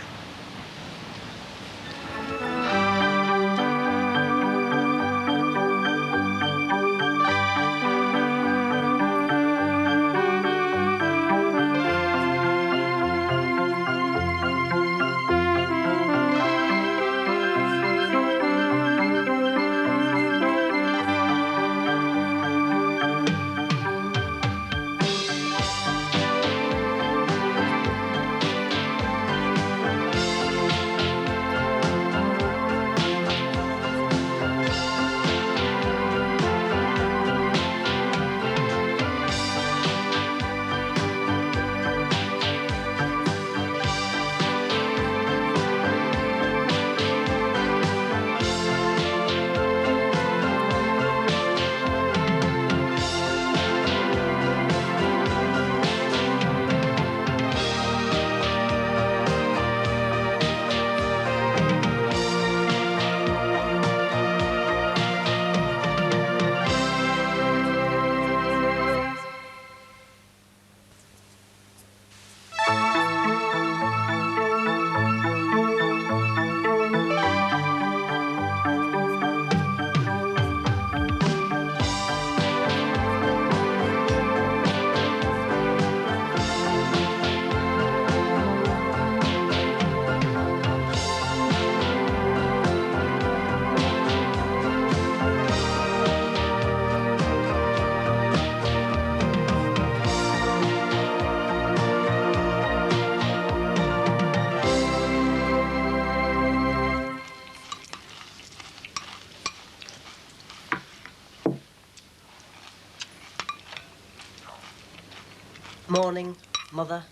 Morning, Mother.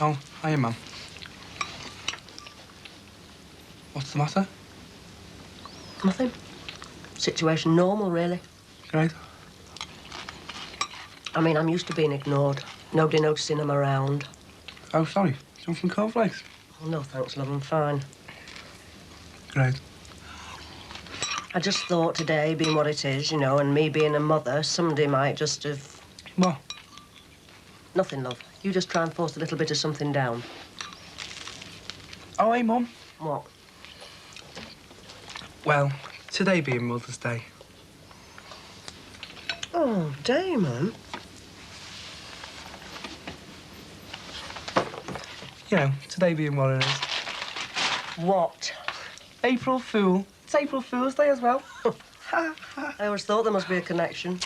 Oh, hiya, Mum. What's the matter? Nothing. Situation normal, really. Great. I mean, I'm used to being ignored. Nobody noticing I'm around. Oh, sorry. Something cornflakes? Oh, no, thanks, love. I'm fine. Great. I just thought today, being what it is, you know, and me being a mother, somebody might just have... What? Nothing, love. You just try and force a little bit of something down. Oh, hey, Mum. What? Well, today being Mother's Day. Oh, Damon. You know, today being what it is. What? April Fool. It's April Fool's Day as well. I always thought there must be a connection.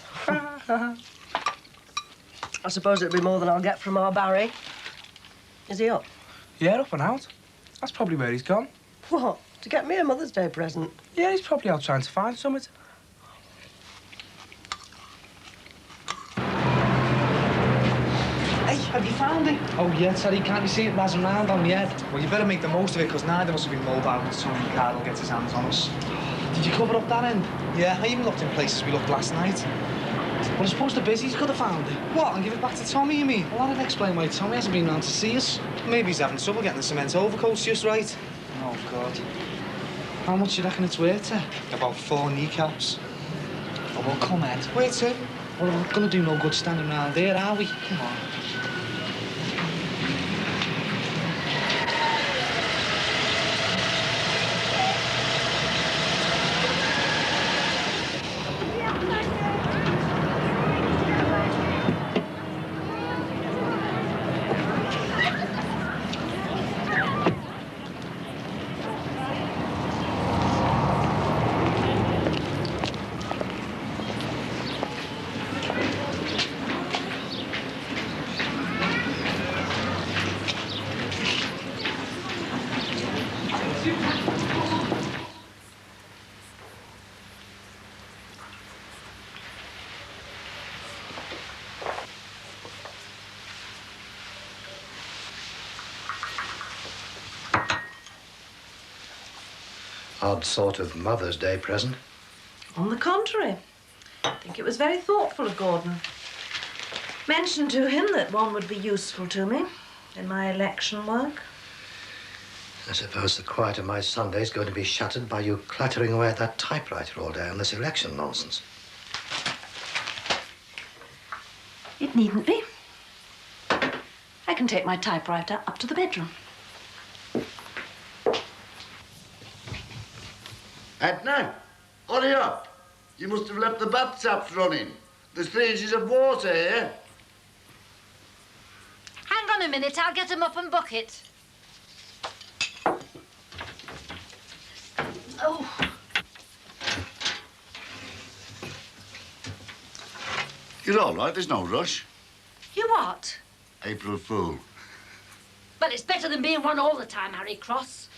I suppose it'll be more than I'll get from our Barry. Is he up? Yeah, up and out. That's probably where he's gone. What? To get me a Mother's Day present? Yeah, he's probably out trying to find something. Hey, have you found it? Oh, yeah, Terry. Can't you see it razzing around on the head? Well, you better make the most of it, because neither of us will be mobile when Tommy McCardle gets his hands on us. Did you cover up that end? Yeah, I even looked in places we looked last night. Well, I suppose the busies could have found it. What, and give it back to Tommy, you mean? Well, that'd explain why Tommy hasn't been round to see us. Maybe he's having trouble getting the cement overcoats just right. Oh, God. How much do you reckon it's worth, Ted? About 4 kneecaps. Oh, well, come, Ed. Where to? Well, we're gonna do no good standing round there, are we? Come on. Odd sort of Mother's Day present. On the contrary, I think it was very thoughtful of Gordon. Mentioned to him that one would be useful to me in my election work. I suppose the quiet of my Sunday's going to be shattered by you clattering away at that typewriter all day on this election nonsense. It needn't be. I can take my typewriter up to the bedroom. Edna, hurry up. You must have left the bath taps running. There's 3 inches of water here. Hang on a minute, I'll get a mop and bucket. Oh. You're all right, there's no rush. You what? April Fool. Well, it's better than being one all the time, Harry Cross.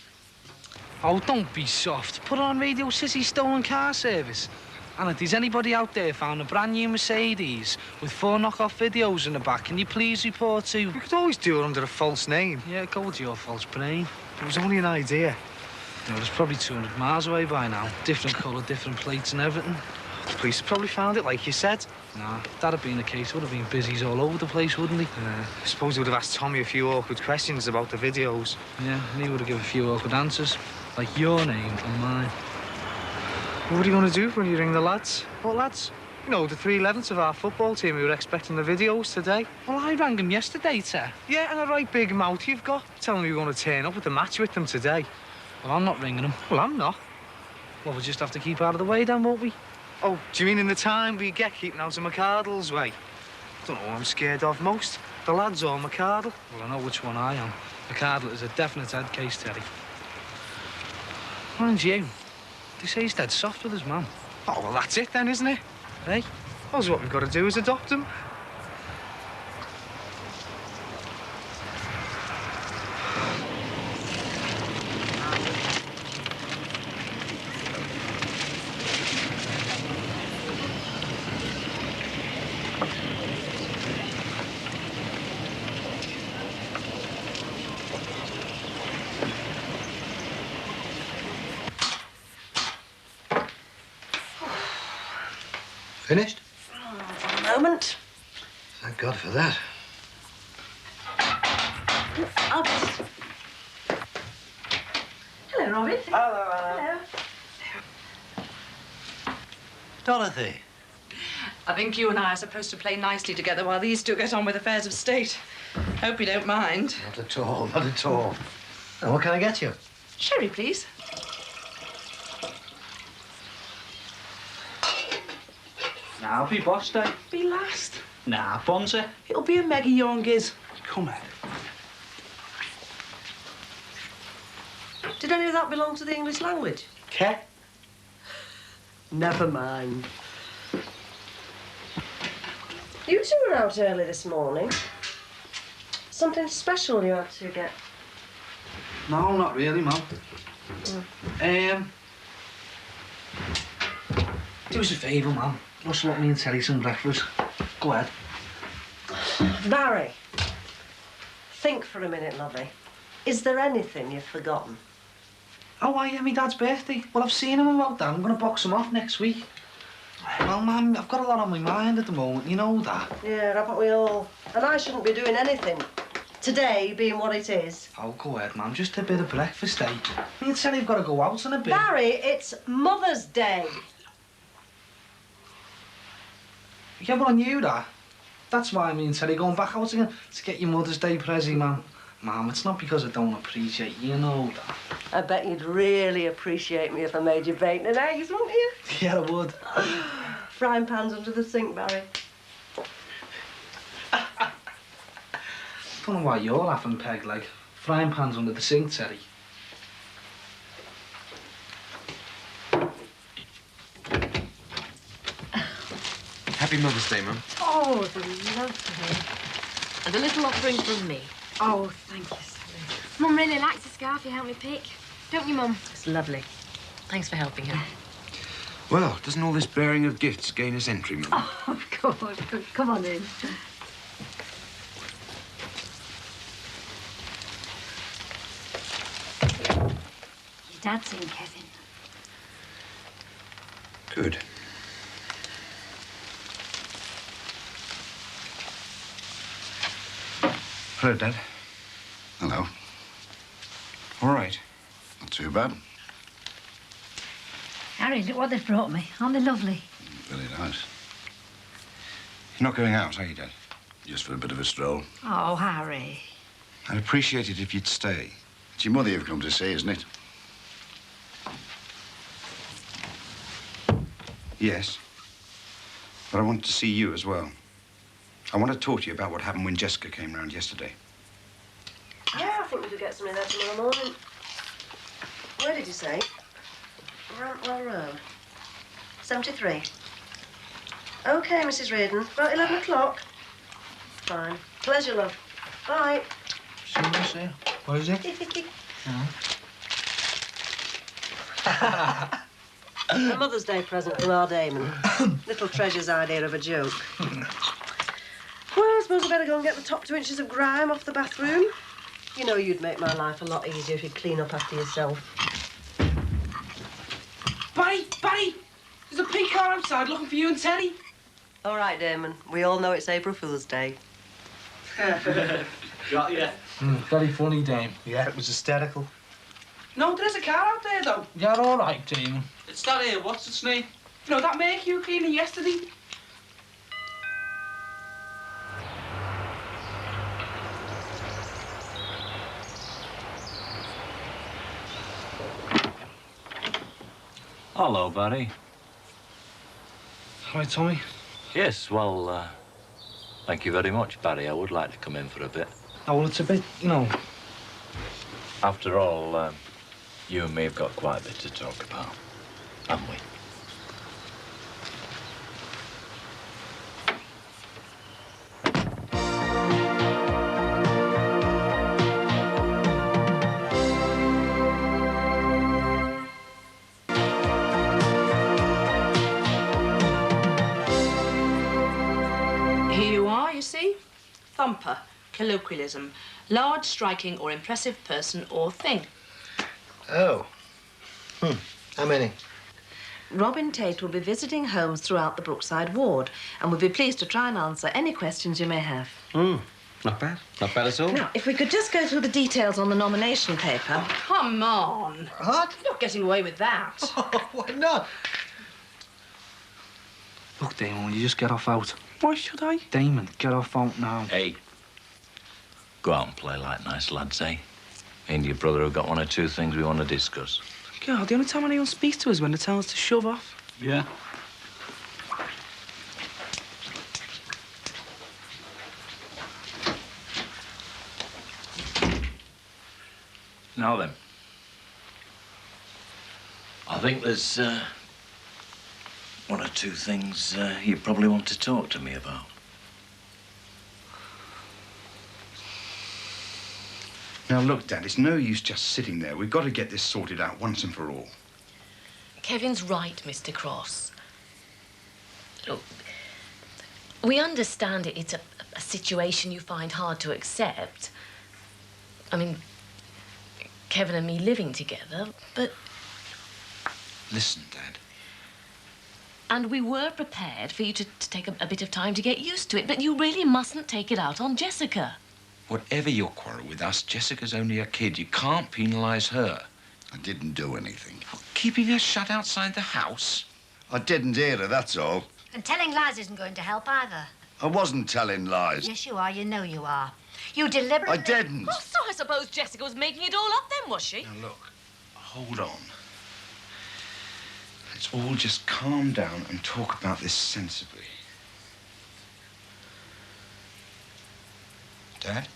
Oh, don't be soft. Put on Radio City's stolen car service. And if there's anybody out there found a brand new Mercedes with 4 knockoff videos in the back, can you please report to... You could always do it under a false name. Yeah, go with your false brain. It was only an idea. You know, it's probably 200 miles away by now. Different colour, different plates and everything. The police probably found it, like you said. Nah, if that had been the case, would have been busies all over the place, wouldn't he? I suppose he would have asked Tommy a few awkward questions about the videos. Yeah, and he would have given a few awkward answers. Like your name and mine. What are you going to do when you ring the lads? What lads? You know, the 3/11ths of our football team who were expecting the videos today. Well, I rang them yesterday, Ter. Yeah, and a right big mouth you've got. Telling me you're going to turn up at the match with them today. Well, I'm not ringing them. Well, I'm not. Well, we'll just have to keep out of the way then, won't we? Oh, do you mean in the time we get keeping out of McCardle's way? Don't know what I'm scared of most. The lads or McCardle. Well, I know which one I am. McCardle is a definite head case, Terry. Mind you, they say he's dead soft with his mum. Oh, well, that's it then, isn't it? Hey? Well, what we've got to do is adopt him. Finished? For a moment. Thank God for that. I'll just... Hello, Robin. Hello. Dorothy. I think you and I are supposed to play nicely together while these two get on with affairs of state. Hope you don't mind. Not at all, not at all. Now, what can I get you? Sherry, please. Nah, be boss day. Be last. Nah, Bonza. It'll be a Meggie Youngies. Come on. Did any of that belong to the English language? Okay. Never mind. You two were out early this morning. Something special you had to get? No, not really, Mum. Do us a favour, Mum. Rustle up me and Terry some breakfast. Go ahead. Barry, think for a minute, lovey. Is there anything you've forgotten? Oh, yeah, my dad's birthday. Well, I've seen him about that. I'm going to box him off next week. Well, Mum, I've got a lot on my mind at the moment. You know that. Yeah, haven't we all? And I shouldn't be doing anything. Today being what it is. Oh, go ahead, Mum. Just a bit of breakfast, eh? Me and Terry have got to go out in a bit. Barry, it's Mother's Day. Yeah, but I knew that. That's why me and Terry going back out again to get your Mother's Day present, Mum. Mum, it's not because I don't appreciate you, know that. I bet you'd really appreciate me if I made you bacon and eggs, wouldn't you? Yeah, I would. Frying pans under the sink, Barry. Don't know why you're laughing, Peg, like. Frying pans under the sink, Terry. Happy Mother's Day, Mum. Oh, the love of him. And a little offering from me. Oh, thank you, Sally. Mum really likes the scarf you helped me pick. Don't you, Mum? It's lovely. Thanks for helping her. Well, doesn't all this bearing of gifts gain us entry, Mum? Oh, of course. Come on in. Your dad's in, Kevin. Good. Hello, Dad. Hello. All right. Not too bad. Harry, look what they've brought me. Aren't they lovely? Very nice. You're not going out, are you, Dad? Just for a bit of a stroll. Oh, Harry. I'd appreciate it if you'd stay. It's your mother you've come to see, isn't it? Yes. But I wanted to see you as well. I want to talk to you about what happened when Jessica came round yesterday. Yeah, I think we could get some in there tomorrow morning. Where did you say? Rantwell Road. 73. OK, Mrs. Reardon. About 11 o'clock. Fine. Pleasure, love. Bye. See what I say? What is it? A Mother's Day present from our Damon. Little Treasure's idea of a joke. Well, I suppose I better go and get the top 2 inches of grime off the bathroom. You know you'd make my life a lot easier if you'd clean up after yourself. Barry, Barry! There's a pink car outside looking for you and Teddy. All right, Damon. We all know it's April Fool's Day. Got ya. Very funny, Dame. Yeah, it was hysterical. No, there's a car out there, though. You're all right, Damon. It's that here, what's its name? You know, that mercury cleaner yesterday. Hello, Barry. Hi, Tommy. Yes, well, thank you very much, Barry. I would like to come in for a bit. Oh, well, it's a bit, you know... After all, you and me have got quite a bit to talk about, haven't we? Here you are, you see. Thumper, colloquialism. Large, striking, or impressive person or thing. Oh. How many? Robin Tate will be visiting homes throughout the Brookside ward and will be pleased to try and answer any questions you may have. Not bad. Not bad at all. Now, if we could just go through the details on the nomination paper. Oh, come on. What? You're not getting away with that. Why not? Look, Damon, will you just get off out? Why should I? Damon, get off out now. Hey, go out and play like nice lads, eh? Me and your brother have got 1 or 2 things we want to discuss. God, the only time anyone speaks to us when they tell us to shove off. Yeah? Now then. I think there's 1 or 2 things you probably want to talk to me about. Now, look, Dad, it's no use just sitting there. We've got to get this sorted out once and for all. Kevin's right, Mr. Cross. Look, we understand it's a situation you find hard to accept. I mean, Kevin and me living together, but... Listen, Dad. And we were prepared for you to take a bit of time to get used to it, but you really mustn't take it out on Jessica. Whatever your quarrel with us, Jessica's only a kid. You can't penalise her. I didn't do anything. Keeping her shut outside the house? I didn't hear her, that's all. And telling lies isn't going to help either. I wasn't telling lies. Yes, you are. You know you are. You deliberately... I didn't. Oh, so I suppose Jessica was making it all up then, was she? Now, look, hold on. Let's all just calm down and talk about this sensibly. Dad?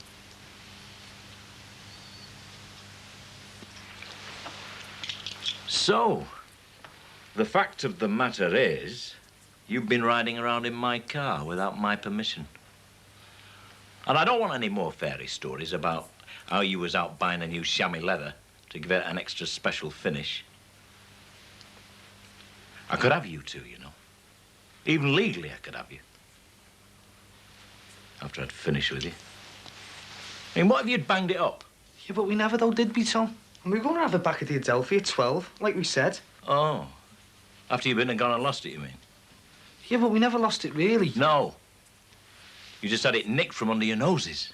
So, the fact of the matter is, you've been riding around in my car without my permission. And I don't want any more fairy stories about how you was out buying a new chamois leather to give it an extra special finish. I could have you two, you know. Even legally, I could have you. After I'd finished with you. I mean, what if you'd banged it up? Yeah, but we never, though, did we, Tom? And we were going to have it back at the Adelphi at 12, like we said. Oh. After you've been and gone and lost it, you mean? Yeah, but we never lost it, really. No. You just had it nicked from under your noses.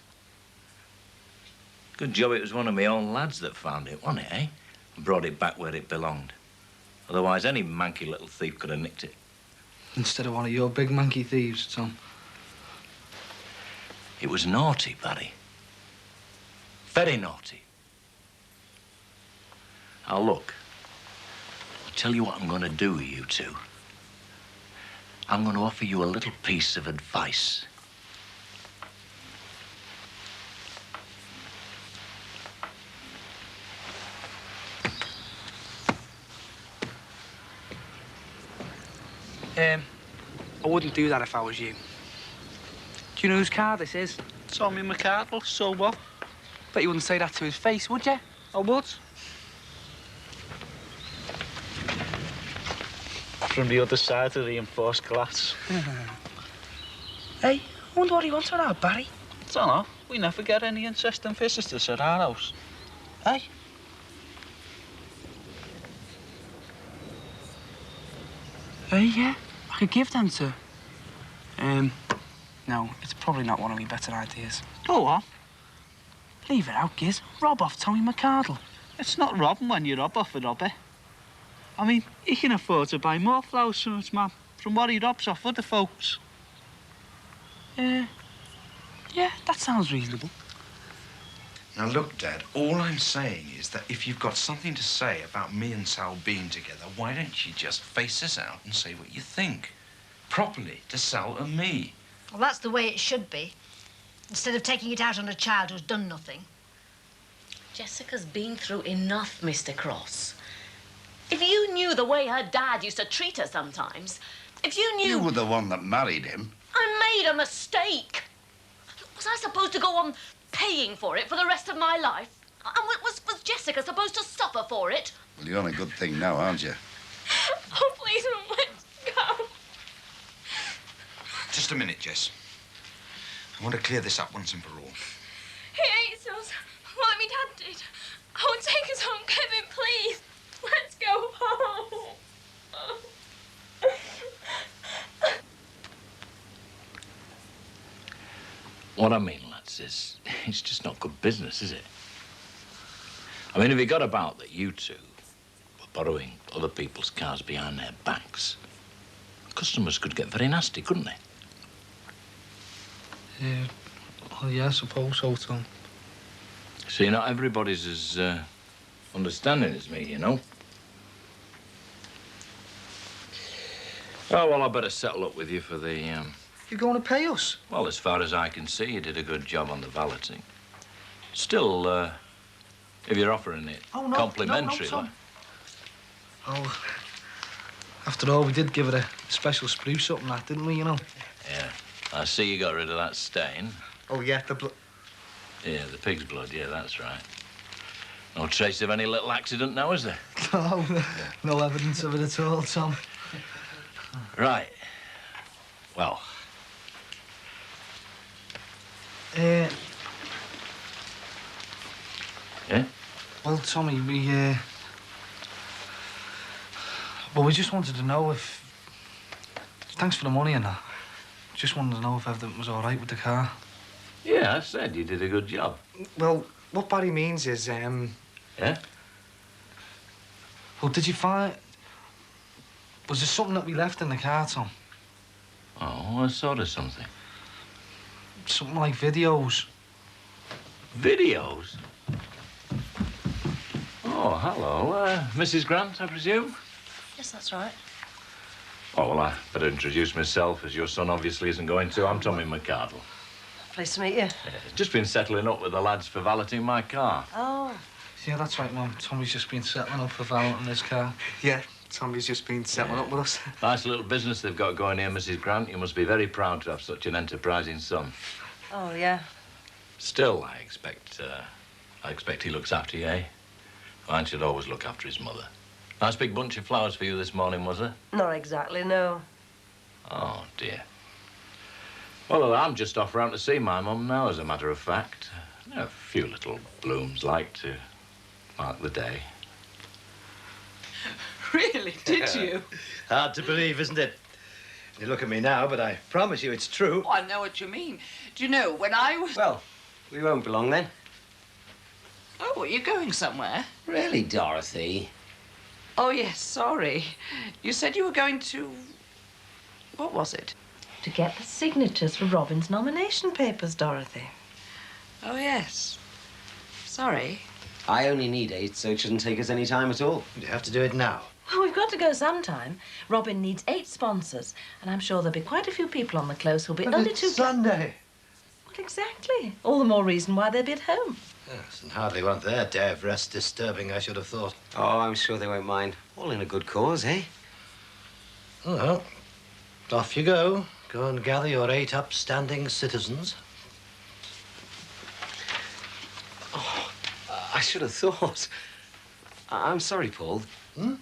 Good job it was one of my own lads that found it, wasn't it, eh? And brought it back where it belonged. Otherwise, any manky little thief could have nicked it. Instead of one of your big manky thieves, Tom. It was naughty, Barry. Very naughty. Now, look. I'll tell you what I'm going to do with you two. I'm going to offer you a little piece of advice. I wouldn't do that if I was you. Do you know whose car this is? Tommy McArdle, so what? Bet you wouldn't say that to his face, would you? I would. From the other side of the reinforced glass. Hey, I wonder what he wants with that, Barry. Don't know. We never get any interesting visitors at our house. Hey? Hey, yeah. I could give them to... No, it's probably not one of my better ideas. Go on. Leave it out, Giz. Rob off Tommy McArdle. It's not robbing when you rob off a robber. I mean, he can afford to buy more flowers from his man from what he robs off other folks. Yeah, that sounds reasonable. Now, look, Dad, all I'm saying is that if you've got something to say about me and Sal being together, why don't you just face us out and say what you think? Properly, to Sal and me. Well, that's the way it should be. Instead of taking it out on a child who's done nothing. Jessica's been through enough, Mr. Cross. If you knew the way her dad used to treat her sometimes, if you knew... You were the one that married him. I made a mistake. Was I supposed to go on paying for it for the rest of my life? And was Jessica supposed to suffer for it? Well, you're on a good thing now, aren't you? Oh, please don't let's go. Just a minute, Jess. I want to clear this up once and for all. He hates us. Like me dad did. Oh, take us home, Kevin, please. Let's go home. What I mean, lads, is it's just not good business, is it? I mean, if it got about that you two were borrowing other people's cars behind their backs, customers could get very nasty, couldn't they? Yeah, well, yeah, I suppose so, Tom. See, not everybody's as understanding as me, you know. Oh, well, I better settle up with you for the, You're going to pay us? Well, as far as I can see, you did a good job on the valeting. Still, if you're offering it complimentary, Tom. Oh, after all, we did give it a special spruce up and that, didn't we, you know? Yeah. I see you got rid of that stain. Oh, yeah, the blood. Yeah, the pig's blood, yeah, that's right. No trace of any little accident now, is there? No evidence of it at all, Tom. Right. Well. Yeah? Well, Tommy, we just wanted to know if... Thanks for the money and that. Just wanted to know if everything was all right with the car. Yeah, I said you did a good job. Well, what Barry means is, Yeah? Well, did you find... Was there something that we left in the car, Tom? Oh, what sort of something? Something like videos. Videos? Oh, hello. Mrs. Grant, I presume? Yes, that's right. Oh, well, I better introduce myself, as your son obviously isn't going to. I'm Tommy McArdle. Pleased to meet you. Yeah, just been settling up with the lads for valeting my car. Oh. Yeah, that's right, Mum. Tommy's just been settling up for valeting his car. Yeah, Tommy's just been settling up with us. Nice little business they've got going here, Mrs. Grant. You must be very proud to have such an enterprising son. Oh, yeah. Still, I expect he looks after you, eh? One should always look after his mother. Nice big bunch of flowers for you this morning, was there? Not exactly, no. Oh, dear. Well, I'm just off round to see my mum now, as a matter of fact. A few little blooms, like, to mark the day. Really? Did you? Hard to believe, isn't it? You look at me now, but I promise you it's true. Oh, I know what you mean. Do you know, when I was... Well, we won't be long then. Oh, are you going somewhere? Really, Dorothy? Oh, yes, sorry. You said you were going to... What was it? To get the signatures for Robin's nomination papers, Dorothy. Oh, yes. Sorry. I only need 8, so it shouldn't take us any time at all. You have to do it now. Well, we've got to go sometime. Robin needs 8 sponsors, and I'm sure there'll be quite a few people on the close who'll be But only it's too... Sunday. Well, exactly. All the more reason why they'll be at home. Yes, and hardly want their day of rest disturbing, I should have thought. Oh, I'm sure they won't mind. All in a good cause, eh? Well, off you go. Go and gather your 8 upstanding citizens. Oh, I should have thought. I'm sorry, Paul. Hmm?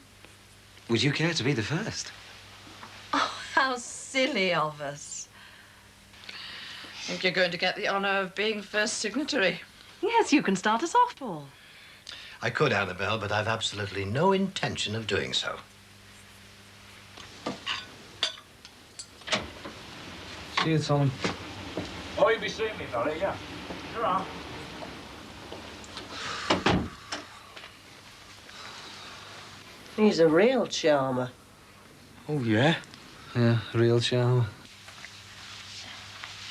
Would you care to be the first? Oh, how silly of us. Think you're going to get the honour of being first signatory? Yes, you can start us off, Paul. I could, Annabelle, but I've absolutely no intention of doing so. See you, Tom. Oh, you'll be seeing me, Barry, yeah. You're on. He's a real charmer. Oh, yeah? Yeah, real charmer.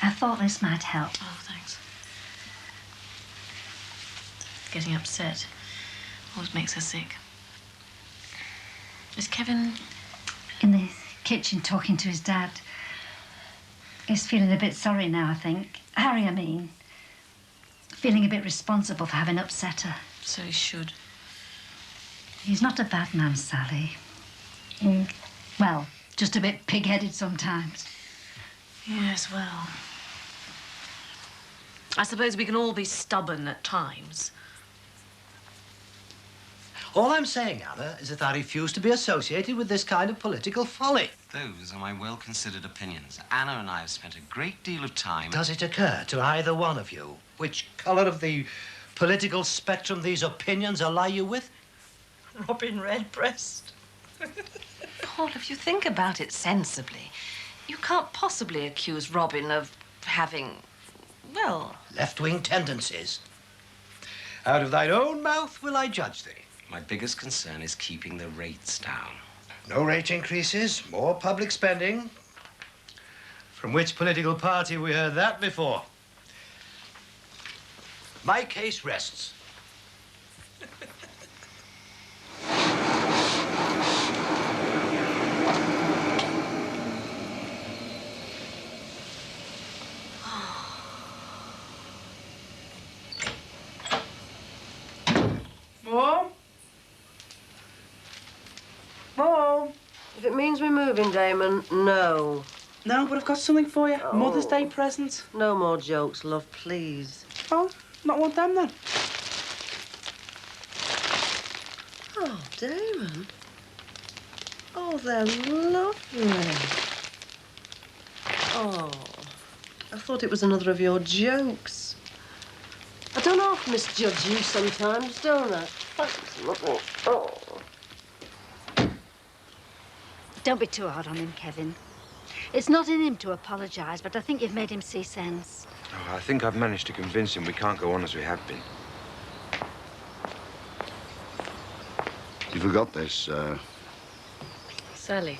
I thought this might help. Oh, thanks. Getting upset always makes her sick. Is Kevin... In the kitchen talking to his dad. He's feeling a bit sorry now, I think. Harry, I mean. Feeling a bit responsible for having upset her. So he should. He's not a bad man, Sally. Well, just a bit pig-headed sometimes. Yes, well... I suppose we can all be stubborn at times. All I'm saying, Anna, is that I refuse to be associated with this kind of political folly. Those are my well-considered opinions. Anna and I have spent a great deal of time... Does it occur to either one of you which colour of the political spectrum these opinions ally you with? Robin Redbreast. Paul, if you think about it sensibly, you can't possibly accuse Robin of having, well... Left-wing tendencies. Out of thine own mouth will I judge thee. My biggest concern is keeping the rates down. No rate increases, more public spending. From which political party we heard that before? My case rests. Mom? Mom? If it means we're moving, Damon, no. No, but I've got something for you. Oh. Mother's Day present. No more jokes, love, please. Oh, not want them then. Oh, Damon. Oh, they're lovely. Oh, I thought it was another of your jokes. I don't half misjudge you sometimes, don't I? Thanks, lovely. Oh. Don't be too hard on him, Kevin. It's not in him to apologise, but I think you've made him see sense. Oh, I think I've managed to convince him we can't go on as we have been. You forgot this, Sally.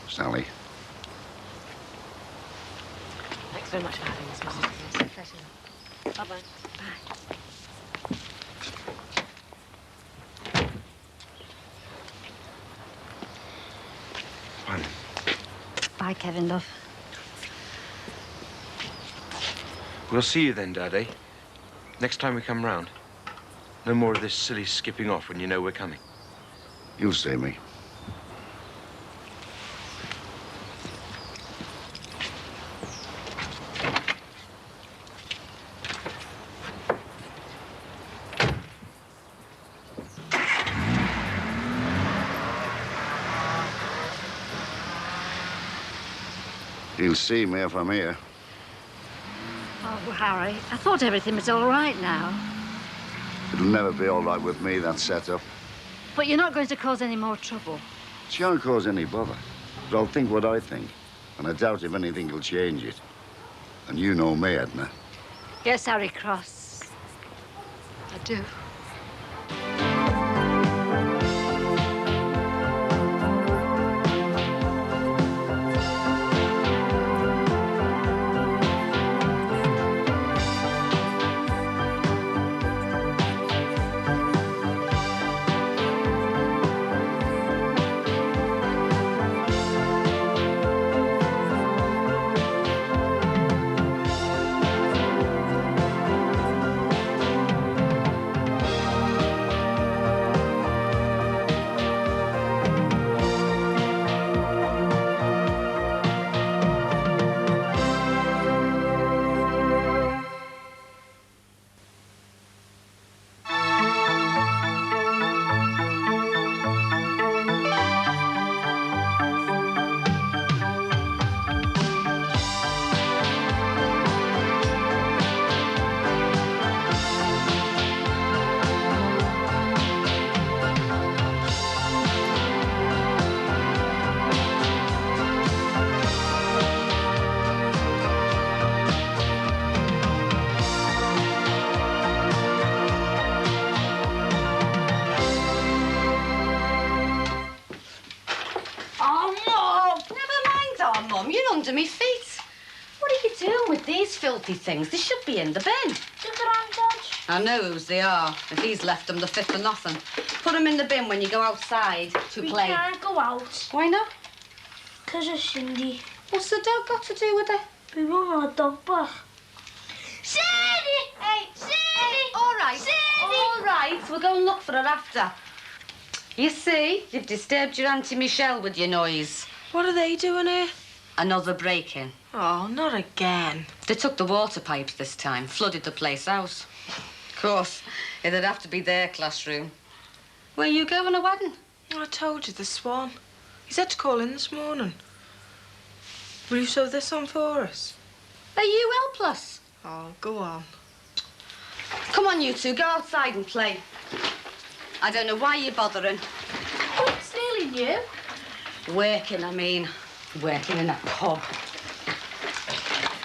Sally. Thanks very much for having us, Mrs. Pierce. Pleasure. Bye-bye. Bye. Fine. Bye, Kevin, love. We'll see you then, Daddy. Next time we come round. No more of this silly skipping off when you know we're coming. You'll see me. You'll see me if I'm here. Oh, Harry, I thought everything was all right now. It'll never be all right with me, that setup. But you're not going to cause any more trouble. Shan't cause any bother. But I'll think what I think. And I doubt if anything will change it. And you know me, Edna. Yes, Harry Cross. I do. Under me feet. What are you doing with these filthy things? They should be in the bin. I know whose they are. If he's left them, they're fit for nothing. Put them in the bin when you go outside to play. We can't go out. Why not? Because of Cindy. What's the dog got to do with it? We want our dog back. Cindy! Hey, Cindy! All right. Cindy! All right. We'll go and look for her after. You see, you've disturbed your Auntie Michelle with your noise. What are they doing here? Another break-in. Oh, not again. They took the water pipes this time, flooded the place out. Of course, it'd have to be their classroom. Where you going, a wedding? I told you, the Swan. He said to call in this morning. Will you sew this on for us? Are you helpless? Oh, go on. Come on, you two, go outside and play. I don't know why you're bothering. Oh, it's nearly new. Working, I mean. Working in a pub.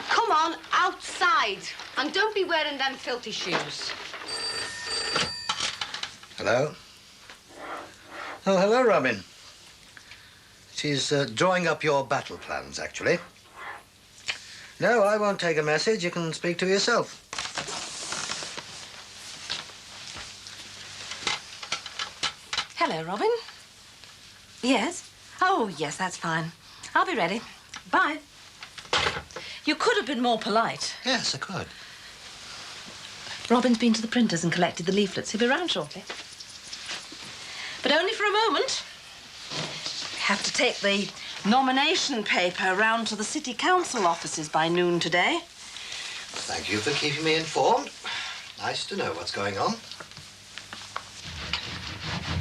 Come on, outside. And don't be wearing them filthy shoes. Hello? Oh, hello, Robin. She's drawing up your battle plans, actually. No, I won't take a message. You can speak to yourself. Hello, Robin. Yes? Oh, yes, that's fine. I'll be ready. Bye. You could have been more polite. Yes, I could. Robin's been to the printers and collected the leaflets. He'll be round shortly. But only for a moment. Have to take the nomination paper round to the city council offices by noon today. Thank you for keeping me informed. Nice to know what's going on.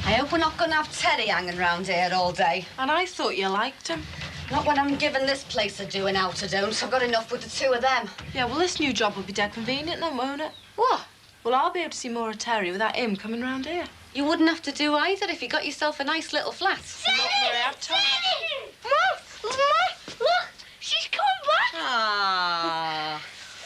I hope we're not going to have Teddy hanging round here all day. And I thought you liked him. Not when I'm giving this place a doing out of dome, so I've got enough with the two of them. Yeah, well, this new job will be dead convenient then, won't it? What? Well, I'll be able to see more of Terry without him coming round here. You wouldn't have to do either if you got yourself a nice little flat. Mum, look, she's coming back. Ah.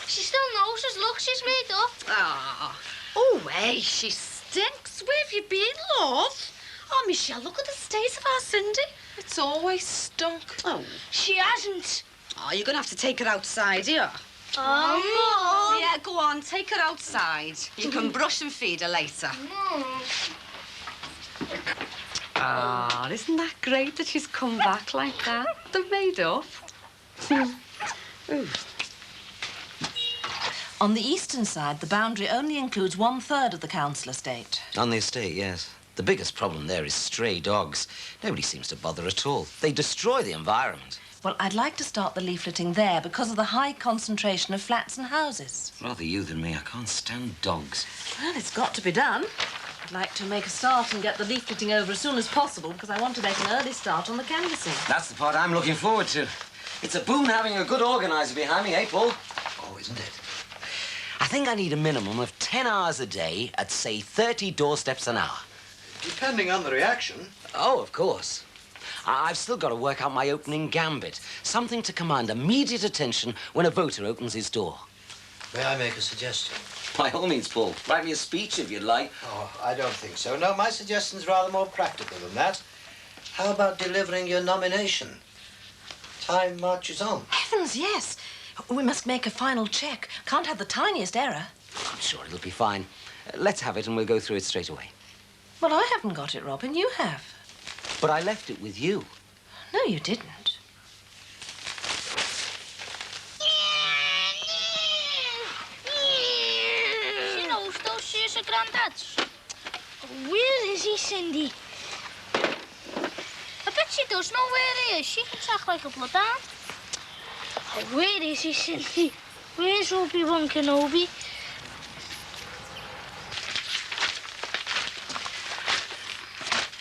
She still notices. Look, she's made up. Ah. Oh, hey, she stinks. Where have you been, love? Oh, Michelle, look at the state of our Cindy. It's always stunk. Oh. She hasn't. Oh, you're going to have to take her outside, yeah? Oh, Mum. Yeah, go on, take her outside. You can brush and feed her later. Ah, isn't that great that she's come back like that? They're made up. On the eastern side, the boundary only includes 1/3 of the council estate. On the estate, yes. The biggest problem there is stray dogs. Nobody seems to bother at all. They destroy the environment. Well, I'd like to start the leafleting there because of the high concentration of flats and houses. Rather you than me. I can't stand dogs. Well, it's got to be done. I'd like to make a start and get the leafleting over as soon as possible because I want to make an early start on the canvassing. That's the part I'm looking forward to. It's a boon having a good organiser behind me, eh, Paul? Oh, isn't it? I think I need a minimum of 10 hours a day at, say, 30 doorsteps an hour. Depending on the reaction. Oh, of course. I've still got to work out my opening gambit. Something to command immediate attention when a voter opens his door. May I make a suggestion? By all means, Paul. Write me a speech if you'd like. Oh, I don't think so. No, my suggestion's rather more practical than that. How about delivering your nomination? Time marches on. Heavens, yes. We must make a final check. Can't have the tiniest error. I'm sure it'll be fine. Let's have it and we'll go through it straight away. Well, I haven't got it, Robin. You have. But I left it with you. No, you didn't. Where is he, Cindy? I bet she does know where he is. She can talk like a blood hound. Oh, where is he, Cindy? Where's Obi-Wan Kenobi?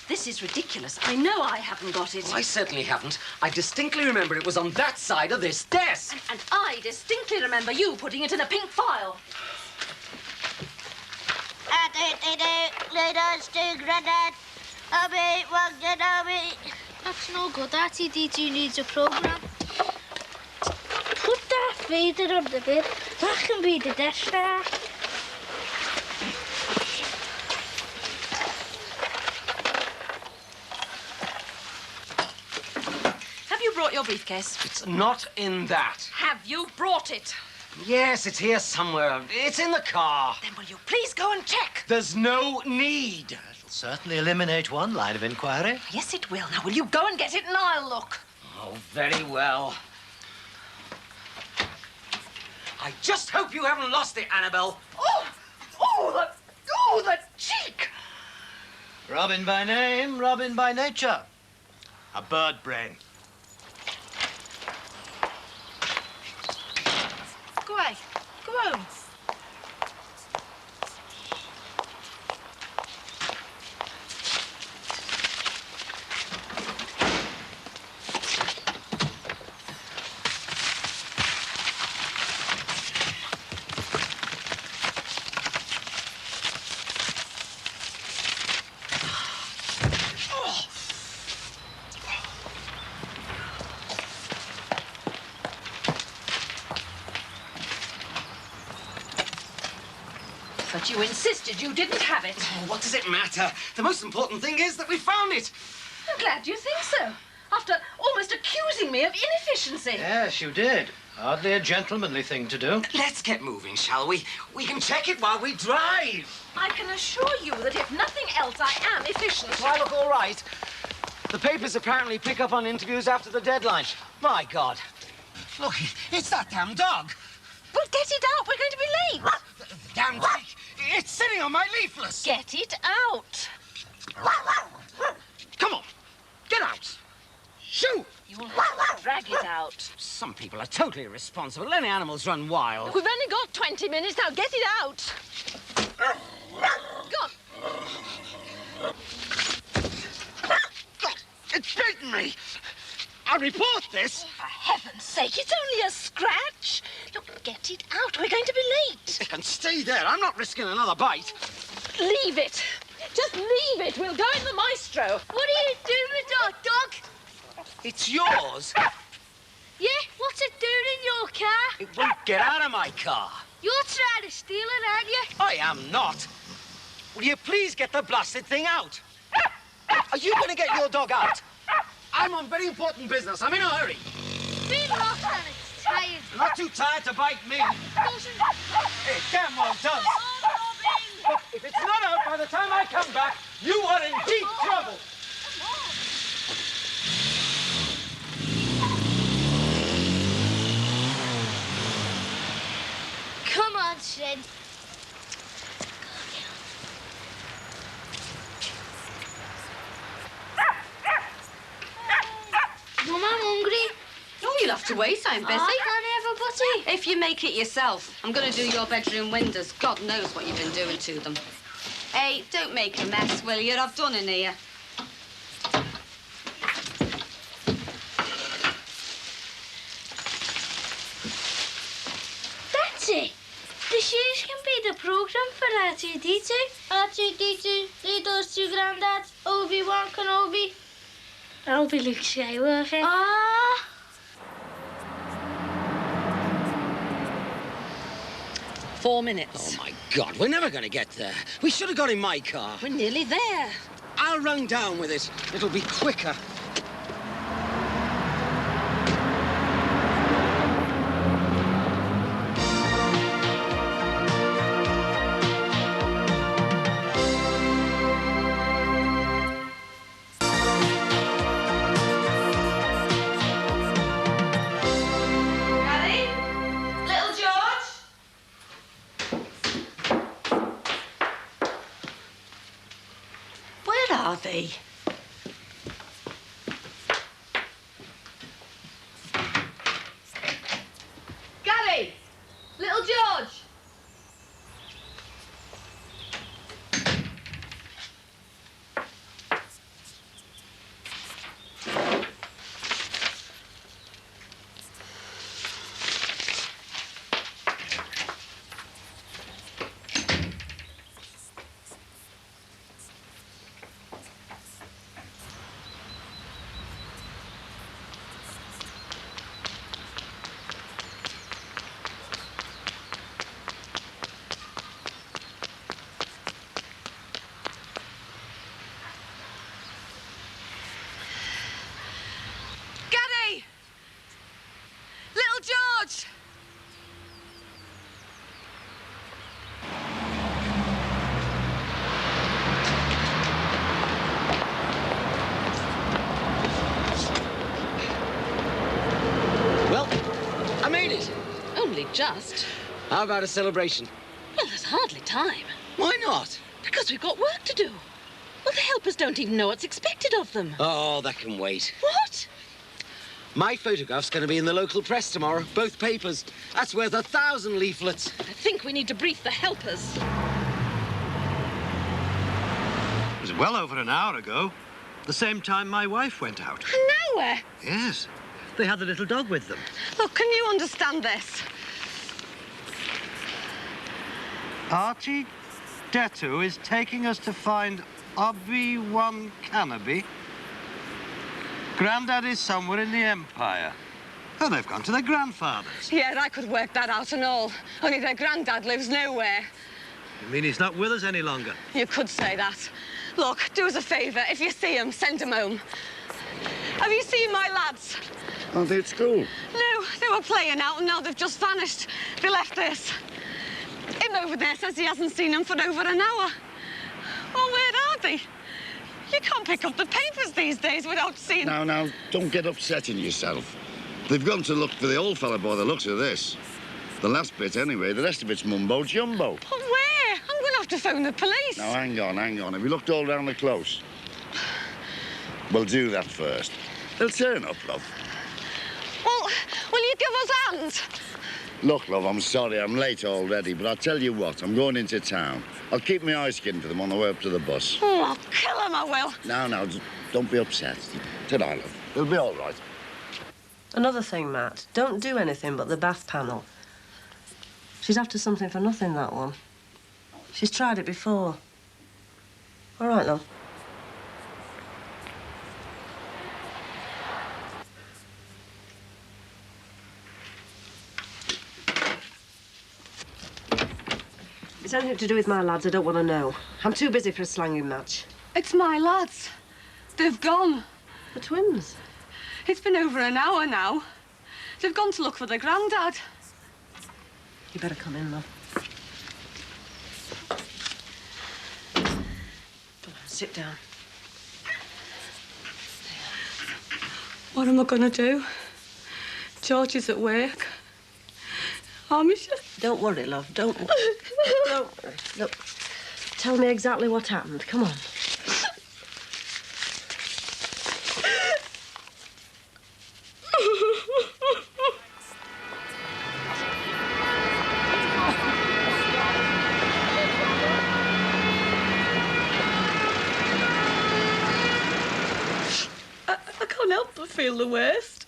This is ridiculous. I know I haven't got it. Well, I certainly haven't. I distinctly remember it was on that side of this desk. And I distinctly remember you putting it in a pink file. That's no good. R2-D2 needs a program. Put Darth Vader on the bit. That can be the Death Star. Have you brought your briefcase? It's not in that. Have you brought it? Yes, it's here somewhere. It's in the car. Then will you please go and check? There's no need. It'll certainly eliminate one line of inquiry. Yes, it will. Now, will you go and get it and I'll look? Oh, very well. I just hope you haven't lost it, Annabelle. Oh, the cheek! Robin by name, Robin by nature. A bird brain. Go away. Go home. But you insisted you didn't have it. Oh, what does it matter? The most important thing is that we found it. I'm glad you think so. After almost accusing me of inefficiency. Yes, you did. Hardly a gentlemanly thing to do. Let's get moving, shall we? We can check it while we drive. I can assure you that if nothing else, I am efficient. Do I look all right? The papers apparently pick up on interviews after the deadline. My God. Look, it's that damn dog. Well, get it out. We're going to be late. The damn dog. It's sitting on my leaflets. Get it out. Come on. Get out. Shoo! You'll have to drag it out. Some people are totally irresponsible. Letting animals run wild. We've only got 20 minutes now. Get it out. Go on. It's bitten me. I'll report this. For heaven's sake, it's only a scratch. Look, get it out. We're going to be late. It can stay there. I'm not risking another bite. Leave it. Just leave it. We'll go in the maestro. What are you doing with that dog? It's yours. Yeah? What's it doing in your car? It won't get out of my car. You're trying to steal it, aren't you? I am not. Will you please get the blasted thing out? Are you going to get your dog out? I'm on very important business. I'm in a hurry. Been lost and it's tired. You're not too tired to bite me. It damn well does. But if it's not out by the time I come back, you are in deep trouble. Come on, Sid. Mum, I'm hungry. No, you'll have to wait, I'm busy. Oh, can I have a butty? If you make it yourself, I'm going to do your bedroom windows. God knows what you've been doing to them. Hey, don't make a mess, will you? I've done in here. That's it. The shoes can be the program for R2-D2. R2-D2, lead us to Grandad, Obi-Wan Kenobi. I'll be Luke Skywalker. Ah! Oh, my God, we're never going to get there. We should have got in my car. We're nearly there. I'll run down with it. It'll be quicker. Daddy? Little George? Where are they? Gary! Little George! Gary! Little George! Well, I made it. Only just. How about a celebration? Well, there's hardly time. Why not? Because we've got work to do. Well, the helpers don't even know what's expected of them. Oh, that can wait. What? My photograph's going to be in the local press tomorrow, both papers. That's worth 1,000 leaflets. I think we need to brief the helpers. It was well over an hour ago. The same time my wife went out. An hour? Yes. They had the little dog with them. Look, can you understand this? Archie Detu is taking us to find Obi-Wan Kenobi. Grandad is somewhere in the Empire. Oh, they've gone to their grandfather's. Yeah, I could work that out and all. Only their granddad lives nowhere. You mean he's not with us any longer? You could say that. Look, do us a favour. If you see them, send them home. Have you seen my lads? Aren't they at school? No, they were playing out and now they've just vanished. They left this. Him over there says he hasn't seen them for over an hour. Well, where are they? You can't pick up the papers these days without seeing... Now, don't get upsetting yourself. They've gone to look for the old fella by the looks of this. The last bit, anyway. The rest of it's mumbo-jumbo. But where? I'm going to have to phone the police. Now, hang on. Have you looked all round the close? We'll do that first. They'll turn up, love. Well, will you give us hands? Look, love, I'm sorry I'm late already, but I'll tell you what, I'm going into town. I'll keep my eyes skinned for them on the way up to the bus. Oh, I'll kill them, I will. Now, don't be upset. Ta-da, love. It'll be all right. Another thing, Matt, don't do anything but the bath panel. She's after something for nothing, that one. She's tried it before. All right, love. It's anything to do with my lads, I don't want to know. I'm too busy for a slanging match. It's my lads. They've gone. The twins? It's been over an hour now. They've gone to look for their granddad. You better come in, love. Come on, sit down. What am I going to do? George is at work. Don't worry, love. Don't worry. Don't worry. Look, tell me exactly what happened. Come on. I can't help but feel the worst.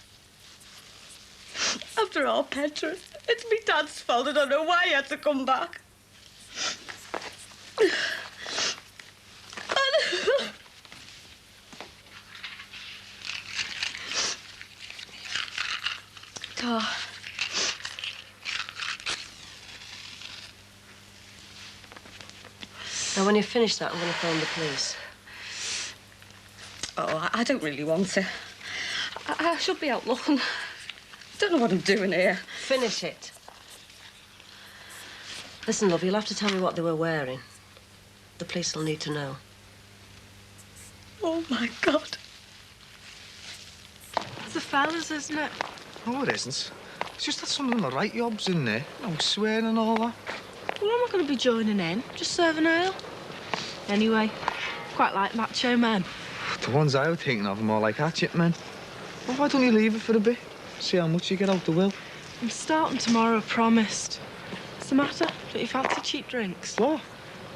After all, Petra, it's me Dad's fault. I don't know why he had to come back. Now, when you finish that, I'm going to phone the police. Oh, I don't really want to. I should be out looking. I don't know what I'm doing here. Finish it. Listen, love, you'll have to tell me what they were wearing. The police will need to know. Oh, my God. It's the fellas, isn't it? No, it isn't. It's just that some of them are right yobs in there. No swearing and all that. Well, I'm not going to be joining in. Just serving ale. Anyway, quite like macho men. The ones I was thinking of are more like hatchet men. Well, why don't you leave it for a bit? See how much you get out the will. I'm starting tomorrow, I promised. What's the matter? Don't you fancy cheap drinks? What?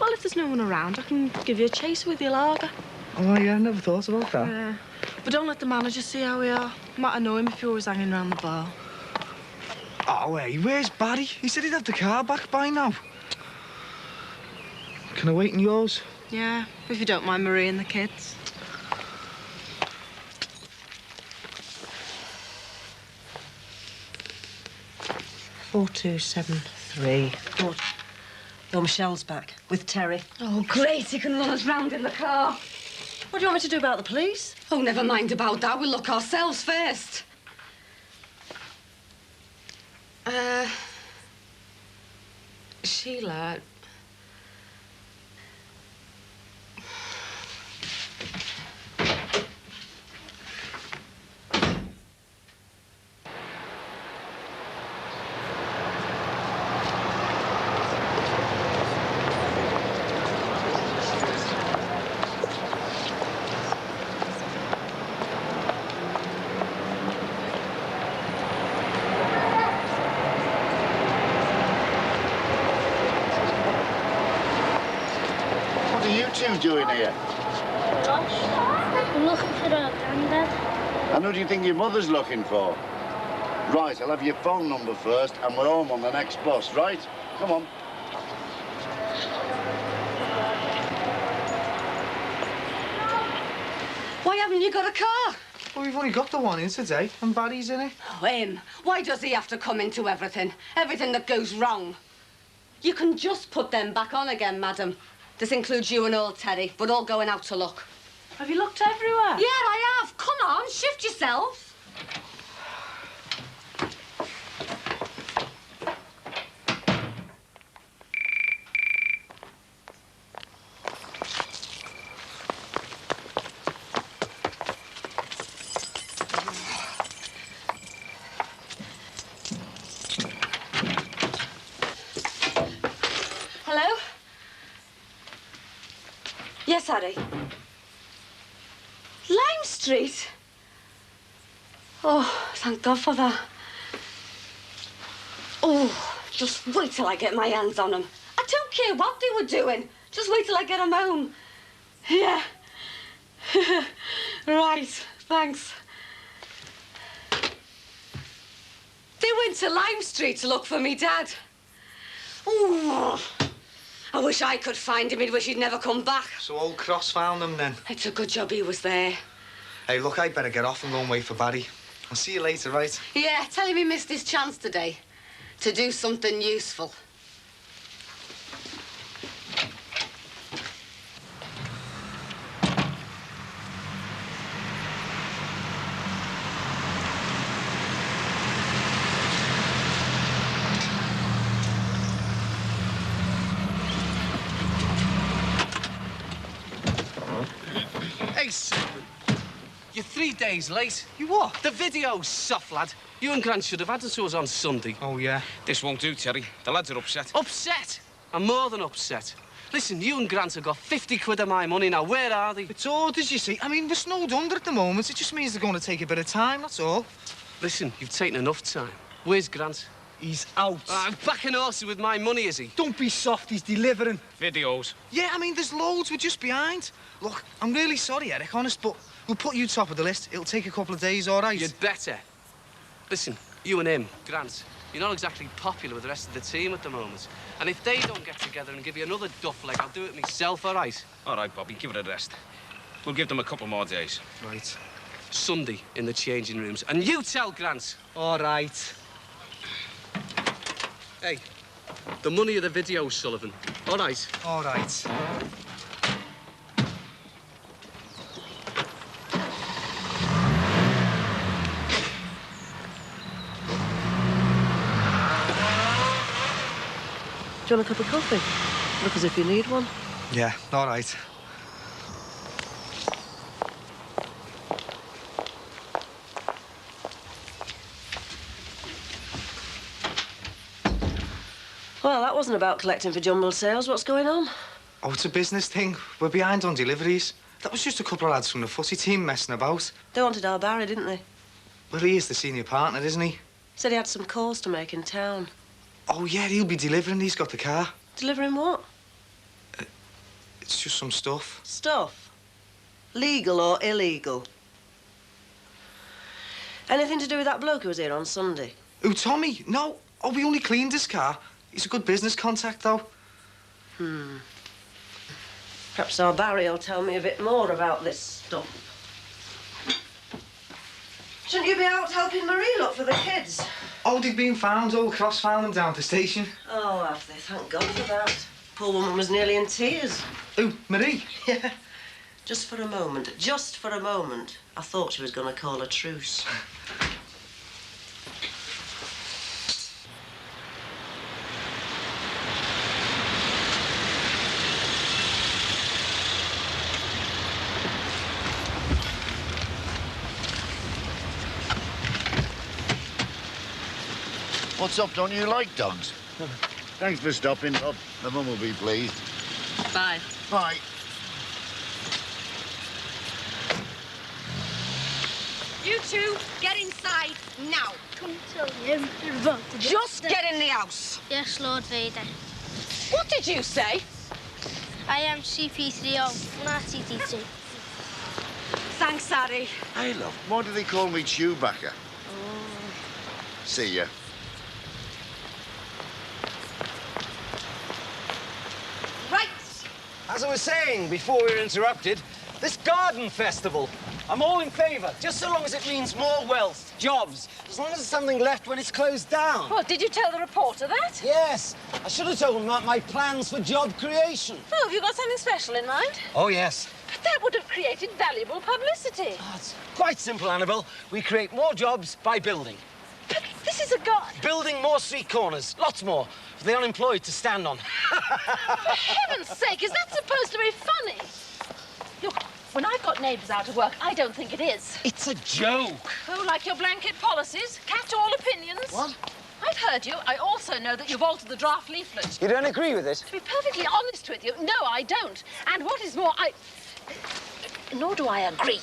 Well, if there's no one around, I can give you a chaser with your lager. Oh, yeah, I never thought about that. Yeah. But don't let the manager see how we are. Might annoy him if you're always hanging around the bar. Oh, hey, where's Barry? He said he'd have the car back by now. Can I wait in yours? Yeah, if you don't mind Marie and the kids. $4273. Good. Oh, Michelle's back with Terry. Oh, great. He can run us round in the car. What do you want me to do about the police? Oh, never mind about that. We'll look ourselves first. Sheila... What are you two doing here? I'm looking for our granddad. And who do you think your mother's looking for? Right, I'll have your phone number first, and we're home on the next bus, right? Come on. Why haven't you got a car? Well, we've only got the one in today, and Barry's in it. Oh, him. Why does he have to come into everything? Everything that goes wrong? You can just put them back on again, madam. This includes you and old Teddy, but all going out to look. Have you looked everywhere? Yeah, I have. Come on, shift yourself. Hello? Yes, Harry. Lime Street? Oh, thank God for that. Oh, just wait till I get my hands on them. I don't care what they were doing. Just wait till I get them home. Yeah. Right, thanks. They went to Lime Street to look for me dad. Oh, I wish I could find him. He'd wish he'd never come back. So old Cross found them then? It's a good job he was there. Hey, look, I'd better get off and go and wait for Barry. I'll see you later, right? Yeah, tell him he missed his chance today to do something useful. Hey, Simon. You're 3 days late. You what? The video's soft, lad. You and Grant should have had it to us on Sunday. Oh, yeah? This won't do, Terry. The lads are upset. Upset? I'm more than upset. Listen, you and Grant have got 50 quid of my money now. Where are they? It's orders, you see. I mean, we're snowed under at the moment. It just means they're going to take a bit of time, that's all. Listen, you've taken enough time. Where's Grant? He's out. I'm back in horsey with my money, is he? Don't be soft, he's delivering. Videos. Yeah, I mean, there's loads. We're just behind. Look, I'm really sorry, Eric, honest, but we'll put you top of the list. It'll take a couple of days, all right? You'd better. Listen, you and him, Grant, you're not exactly popular with the rest of the team at the moment. And if they don't get together and give you another duff leg, I'll do it myself, all right? All right, Bobby, give it a rest. We'll give them a couple more days. Right. Sunday in the changing rooms. And you tell Grant. All right. Hey, The money of the video, Sullivan. All right. All right. Do you want a cup of coffee? Look as if you need one. Yeah, all right. Well, that wasn't about collecting for jumbled sales. What's going on? Oh, it's a business thing. We're behind on deliveries. That was just a couple of lads from the footy team messing about. They wanted Al Barry, didn't they? Well, he is the senior partner, isn't he? Said he had some calls to make in town. Oh, yeah, he'll be delivering. He's got the car. Delivering what? It's just some stuff. Stuff? Legal or illegal? Anything to do with that bloke who was here on Sunday? Who, Tommy? No. Oh, we only cleaned his car. He's a good business contact, though. Perhaps our Barry will tell me a bit more about this stuff. Shouldn't you be out helping Marie look for the kids? Oh, they've been found. Old Cross found them down at the station. Oh, have they? Thank God for that. Poor woman was nearly in tears. Who, Marie? Yeah. Just for a moment, I thought she was going to call a truce. What's up? Don't you like dogs? Thanks for stopping, Bob. The mum will be pleased. Bye. Bye. You two, get inside now. Come tell him you're about to Just get in the house. Yes, Lord Vader. What did you say? I am CP3O, not CT2. Thanks, Harry. Hey, love, why do they call me Chewbacca? See ya. Right. As I was saying before we were interrupted, this garden festival, I'm all in favour, just so long as it means more wealth, jobs, as long as there's something left when it's closed down. Well, did you tell the reporter that? Yes, I should have told him about my plans for job creation. Oh, have you got something special in mind? Oh, yes. But that would have created valuable publicity. Oh, it's quite simple, Annabelle. We create more jobs by building. But this is a garden. Building more street corners, lots more, for the unemployed to stand on. For heaven's sake, is that supposed to be funny? Look, when I've got neighbours out of work, I don't think it is. It's a joke. Oh, like your blanket policies? Catch all opinions? What? I've heard you. I also know that you've altered the draft leaflet. You don't agree with it? To be perfectly honest with you, no, I don't. And what is more, nor do I agree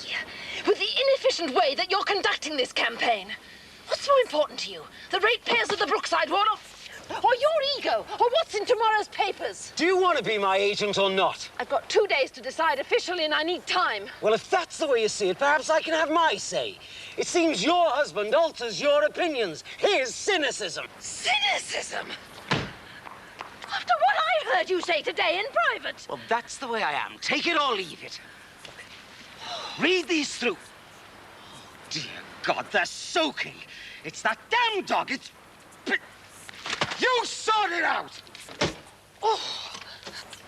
with the inefficient way that you're conducting this campaign. What's more important to you? The ratepayers of the Brookside Ward, or your ego, or what's in tomorrow's papers? Do you want to be my agent or not? I've got 2 days to decide officially, and I need time. Well, if that's the way you see it, perhaps I can have my say. It seems your husband alters your opinions. His cynicism. Cynicism? After what I heard you say today in private. Well, that's the way I am. Take it or leave it. Read these through. Oh, dear God, they're soaking. It's that damn dog. It's... You sort it out! Oh!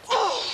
Oh!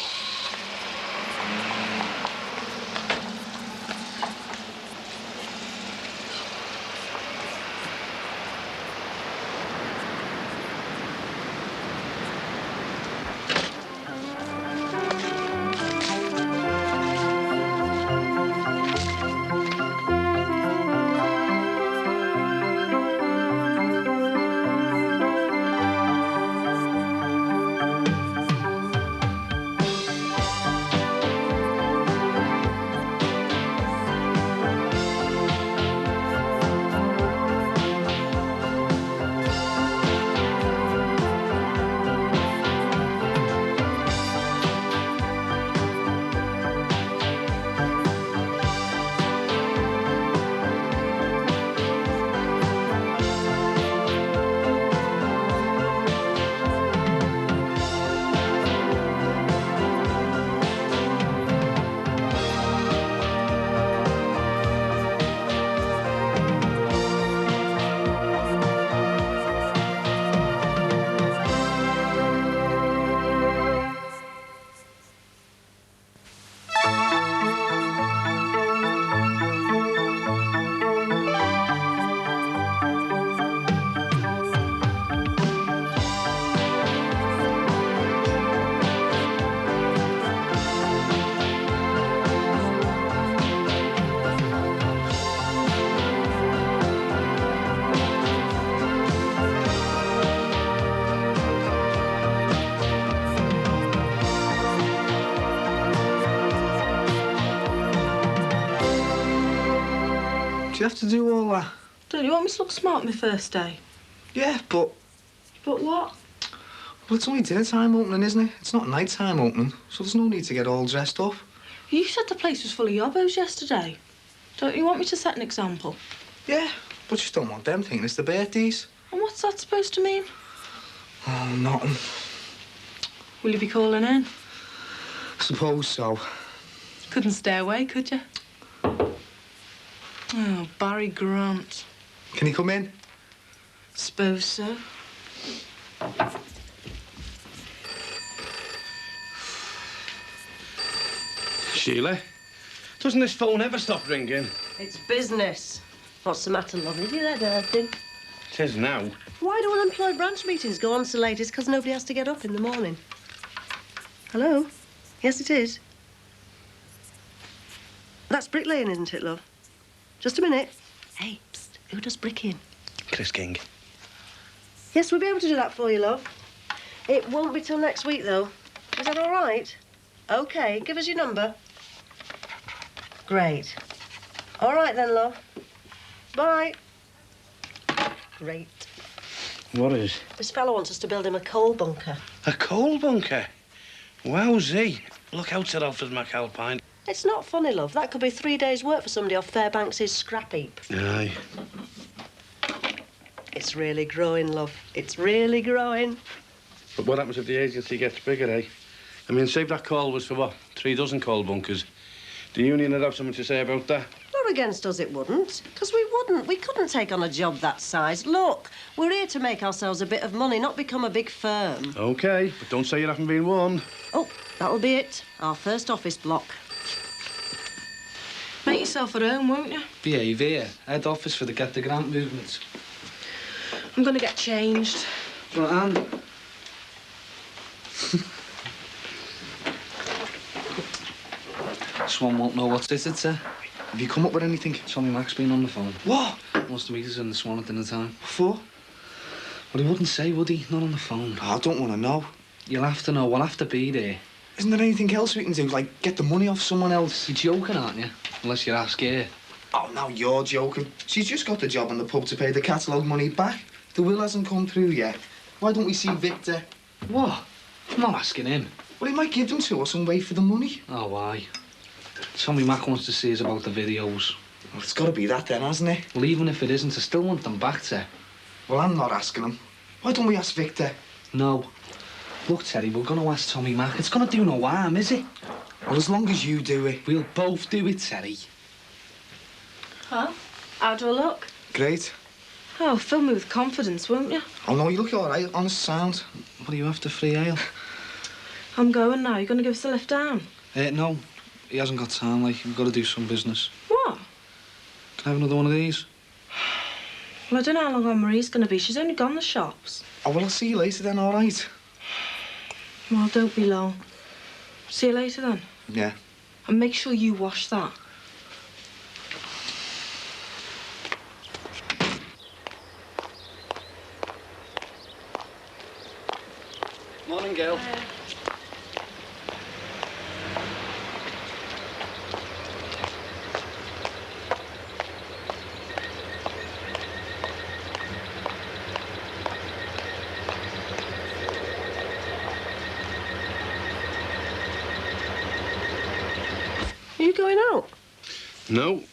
you have to do all that? Don't you want me to look smart my first day? Yeah, but... But what? Well, it's only daytime opening, isn't it? It's not nighttime opening, so there's no need to get all dressed up. You said the place was full of yobbos yesterday. Don't you want me to set an example? Yeah, but just don't want them thinking it's the birthdays. And what's that supposed to mean? Oh, nothing. Will you be calling in? Suppose so. Couldn't stay away, could you? Oh, Barry Grant. Can he come in? Suppose so. Sheila, doesn't this phone ever stop ringing? It's business. What's the matter, love? Have you read anything? It is now. Why do unemployed branch meetings go on so late? It's because nobody has to get up in the morning. Hello? Yes, it is. That's bricklaying, isn't it, love? Just a minute. Hey, psst, who does bricking? Chris King. Yes, we'll be able to do that for you, love. It won't be till next week, though. Is that all right? OK, give us your number. Great. All right, then, love. Bye. Great. What is? This fellow wants us to build him a coal bunker. A coal bunker? Wowsy. Look out, Sir Alfred McAlpine. It's not funny, love. That could be 3 days' work for somebody off Fairbanks' scrap heap. Aye. It's really growing, love. It's really growing. But what happens if the agency gets bigger, eh? I mean, say if that call was for, what, 3 dozen coal bunkers. The union would have something to say about that. Not against us, it wouldn't. Because we wouldn't. We couldn't take on a job that size. Look, we're here to make ourselves a bit of money, not become a big firm. OK, but don't say you haven't been warned. Oh, that'll be it. Our first office block. Make yourself at home, won't you? Behave here. Head office for the Get the Grant movement. I'm going to get changed. Well, Anne... Swan won't know what's this, it's Have you come up with anything? Tommy Mac's been on the phone. What? Wants to meet us in the Swan at dinner time. For? Well, he wouldn't say, would he? Not on the phone. Oh, I don't want to know. You'll have to know. We'll have to be there. Isn't there anything else we can do? Like, get the money off someone else? You're joking, aren't you? Unless you ask her. Oh, now you're joking. She's just got the job in the pub to pay the catalogue money back. The will hasn't come through yet. Why don't we see Victor? What? I'm not asking him. Well, he might give them to us and wait for the money. Oh, why? Tommy Mac wants to see us about the videos. Well, it's got to be that then, hasn't it? Well, even if it isn't, I still want them back, Ter. Well, I'm not asking him. Why don't we ask Victor? No. Look, Terry, we're going to ask Tommy Mac. It's going to do no harm, is it? Well, as long as you do it. We'll both do it, Terry. Huh? How do I look? Great. Oh, fill me with confidence, won't you? Oh, no, you look all right. Honest sound. What are you after, free ale? I'm going now. You're going to give us a lift down? No. He hasn't got time, like. We've got to do some business. What? Can I have another one of these? Well, I don't know how long Anne-Marie's going to be. She's only gone the shops. Oh, well, I'll see you later then, all right? Well, don't be long. See you later then. Yeah. And make sure you wash that. Morning, girl. Are you going out? No.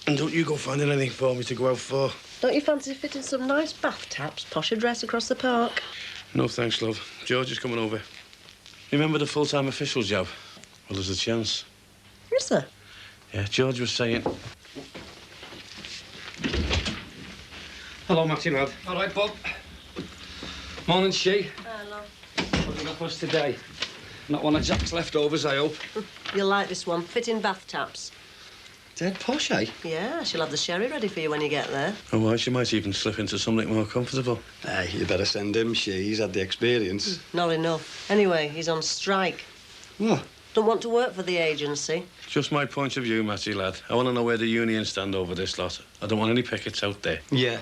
And don't you go find anything for me to go out for. Don't you fancy fitting some nice bath taps, posh address across the park? No, thanks, love. George is coming over. Remember the full-time official job? Well, there's a chance. Is there? Yeah, George was saying... Hello, Matty, lad. All right, Bob. Morning, She. Hello. What have you got for us today? Not one of Jack's leftovers, I hope. You'll like this one. Fitting bath taps. Dead posh, eh? Yeah, she'll have the sherry ready for you when you get there. Oh, well, she might even slip into something more comfortable. Hey, you better send him. He's had the experience. Not enough. Anyway, he's on strike. What? Don't want to work for the agency. Just my point of view, Matty, lad. I want to know where the union stand over this lot. I don't want any pickets out there. Yeah.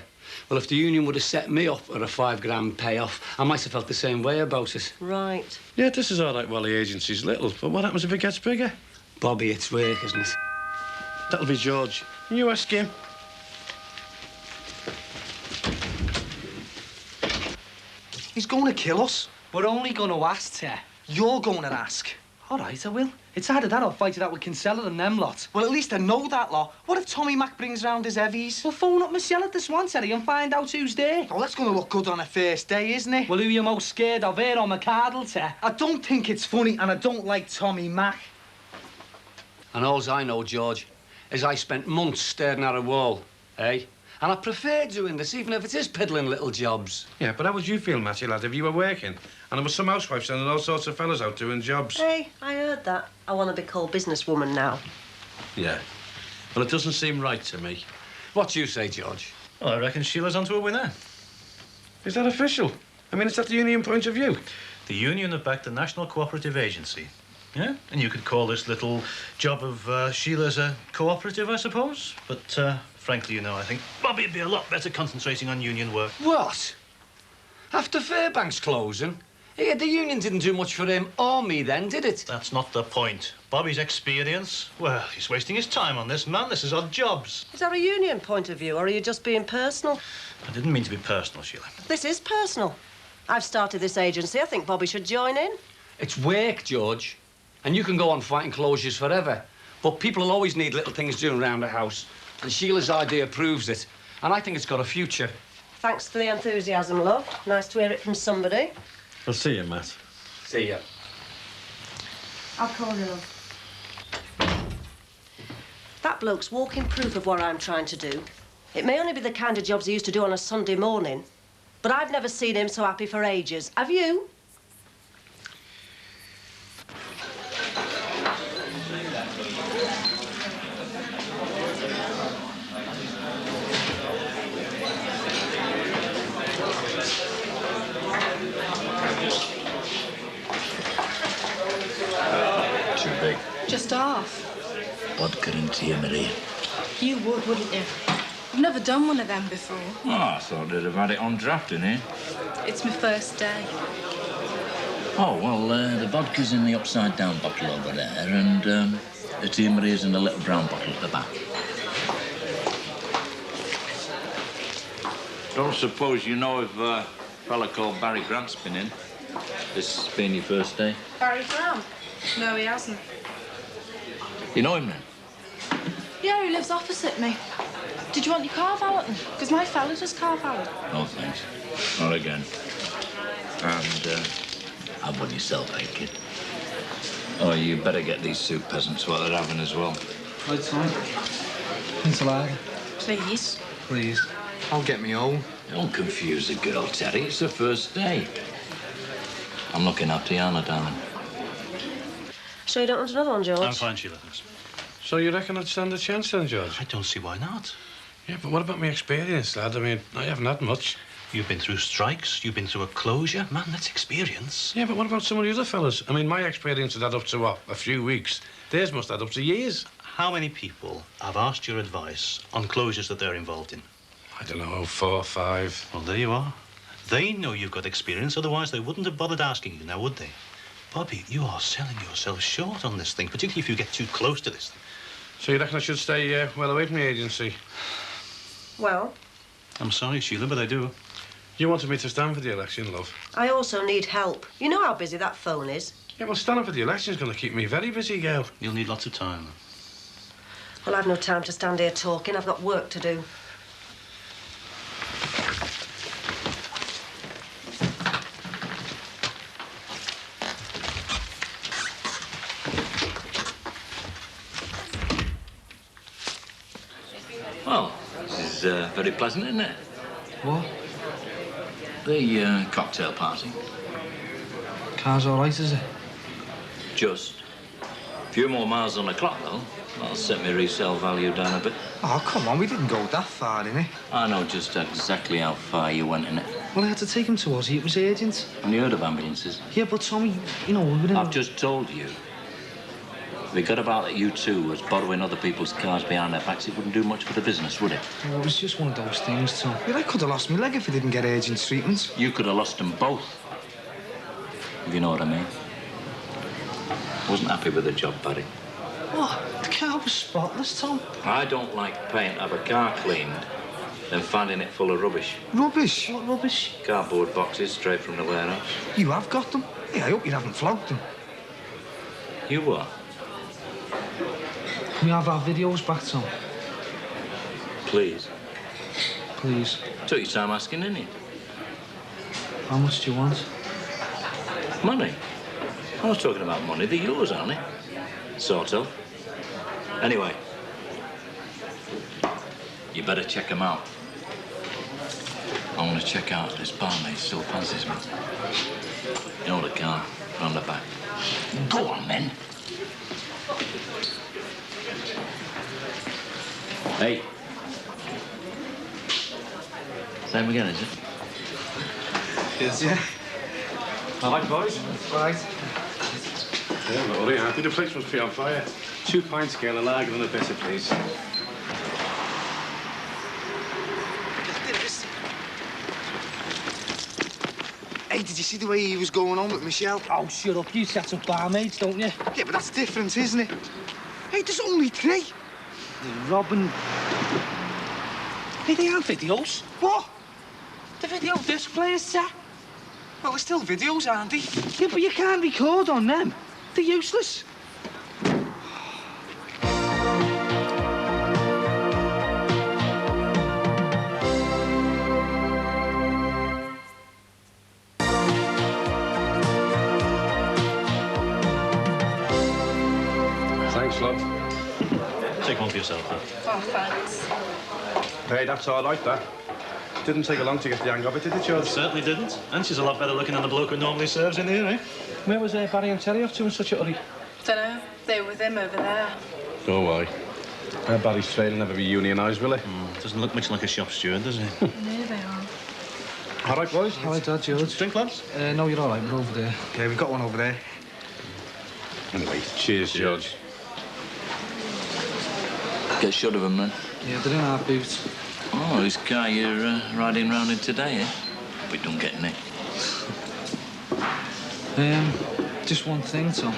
Well, if the union would have set me up at a £5 payoff, I might have felt the same way about it. Right. Yeah, this is all right while the agency's little, but what happens if it gets bigger? Bobby, it's work, isn't it? That'll be George. You ask him. He's going to kill us. We're only going to ask, Ter. You're going to ask. All right, I will. It's either that or fight it out with Kinsella and them lot. Well, at least I know that lot. What if Tommy Mac brings round his heavies? We'll phone up Michelle at the Swan Terry and find out who's there. Oh, that's going to look good on a first day, isn't it? Well, who are you most scared of, here or McCardle, Ter? I don't think it's funny, and I don't like Tommy Mac. And all I know, George, is I spent months staring at a wall, eh? And I prefer doing this, even if it is piddling little jobs. Yeah, but how would you feel, Matty, lad, if you were working and there was some housewife sending all sorts of fellas out doing jobs? Hey, I heard that. I want to be called businesswoman now. Yeah. Well, it doesn't seem right to me. What do you say, George? Well, I reckon Sheila's onto a winner. Is that official? I mean, is that the union point of view? The union have backed the National Cooperative Agency. Yeah? And you could call this little job of Sheila's a cooperative, I suppose. But, frankly, you know, I think Bobby'd be a lot better concentrating on union work. What? After Fairbanks closing? Yeah, the union didn't do much for him or me then, did it? That's not the point. Bobby's experience, well, he's wasting his time on this, man. This is odd jobs. Is that a union point of view, or are you just being personal? I didn't mean to be personal, Sheila. This is personal. I've started this agency. I think Bobby should join in. It's work, George. And you can go on fighting closures forever. But people will always need little things doing around the house. And Sheila's idea proves it. And I think it's got a future. Thanks for the enthusiasm, love. Nice to hear it from somebody. I'll see you, Matt. See ya. I'll call you, love. That bloke's walking proof of what I'm trying to do. It may only be the kind of jobs he used to do on a Sunday morning, but I've never seen him so happy for ages. Have you? Too big. Just half. Vodka and tea, Maria. You would, wouldn't you? I've never done one of them before. Oh, I thought they'd have had it on draft in here. It's my first day. Oh, well, the vodka's in the upside-down bottle over there, and the tea Maria's in the little brown bottle at the back. Don't suppose you know if a fella called Barry Grant's been in? This has been your first day? Barry Grant? No, he hasn't. You know him, then? Yeah, he lives opposite me. Did you want your car valet? Because my fella does car valet. No, thanks. Not again. And, have one yourself, eh, kid? Oh, you better get these soup peasants what they're having as well. Right, son. Ensalada. Please. Please. I'll get me own. Don't confuse the girl, Terry. It's the first day. I'm looking after Yana, darling. Sure you don't want another one, George? I'm fine, Sheila, thanks. So you reckon I'd stand a chance then, George? I don't see why not. Yeah, but what about my experience, lad? I mean, I haven't had much. You've been through strikes, you've been through a closure. Man, that's experience. Yeah, but what about some of the other fellas? I mean, my experience had up to, what, a few weeks. Theirs must add up to years. How many people have asked your advice on closures that they're involved in? I don't know, 4 or 5. Well, there you are. They know you've got experience, otherwise they wouldn't have bothered asking you, now would they? Bobby, you are selling yourself short on this thing, particularly if you get too close to this thing. So you reckon I should stay well away from the agency? Well, I'm sorry, Sheila, but I do. You wanted me to stand for the election, love. I also need help. You know how busy that phone is. Yeah, well, standing for the election's going to keep me very busy, girl. You'll need lots of time. Well, I've no time to stand here talking. I've got work to do. Well, this is very pleasant, isn't it? What? The cocktail party. Car's all right, is it? Just. A few more miles on the clock, though. That'll set my resale value down a bit. Oh, come on, we didn't go that far, innit? I know just exactly how far you went in it. Well, I had to take him towards it. It was urgent. And you heard of ambulances? Yeah, but Tommy, you know, we didn't... I've just told you. If we got about that you two was borrowing other people's cars behind their backs, it wouldn't do much for the business, would it? Well, it was just one of those things, Tom. Yeah, I could have lost my leg if I didn't get urgent treatment. You could have lost them both. If you know what I mean. I wasn't happy with the job, Barry. What? The car was spotless, Tom. I don't like paying to have a car cleaned than finding it full of rubbish. Rubbish? What rubbish? Cardboard boxes straight from the warehouse. You have got them? Yeah, I hope you haven't flogged them. You what? Can we have our videos back, Tom? Please. Please. Took your time asking, didn't you? How much do you want? Money? I was talking about money. They're yours, aren't they? Sort of. Anyway, you better check them out. I want to check out if this barmaid still fancies me. You know the car, round the back. Go on, then. Hey. Same again, is it? Yes, yeah. All right, boys? Right. Yeah, well, yeah. The place must be on fire. 2 pints scale, a lager and a bitter, please. Hey, did you see the way he was going on with Michelle? Oh, shut up. You set up barmaids, don't you? Yeah, but that's different, isn't it? Hey, there's only 3. Robin. Hey, they aren't videos. What? The video disc players, sir. Well, they're still videos, aren't they? Yeah, but you can't record on them. They're useless. Thanks, love. Take one for yourself, huh? Oh, thanks. Hey, that's all right, that. Didn't take her long to get the hang of it, did it, George? Certainly didn't. And she's a lot better looking than the bloke who normally serves in here, eh? Where was Barry and Terry off to in such a hurry? Dunno. They were with him over there. Oh, why? Barry's trade will never be unionised, will it? Doesn't look much like a shop steward, does he? There they are. All right, boys? All right, Dad, George. Drink, lads? No, you're all right. We're over there. Okay, we've got one over there. Anyway, cheers, George. Get shut of them, then. Yeah, they're in our boots. Oh, this car you're riding round in today, eh? We don't get nicked. Just one thing, Tom.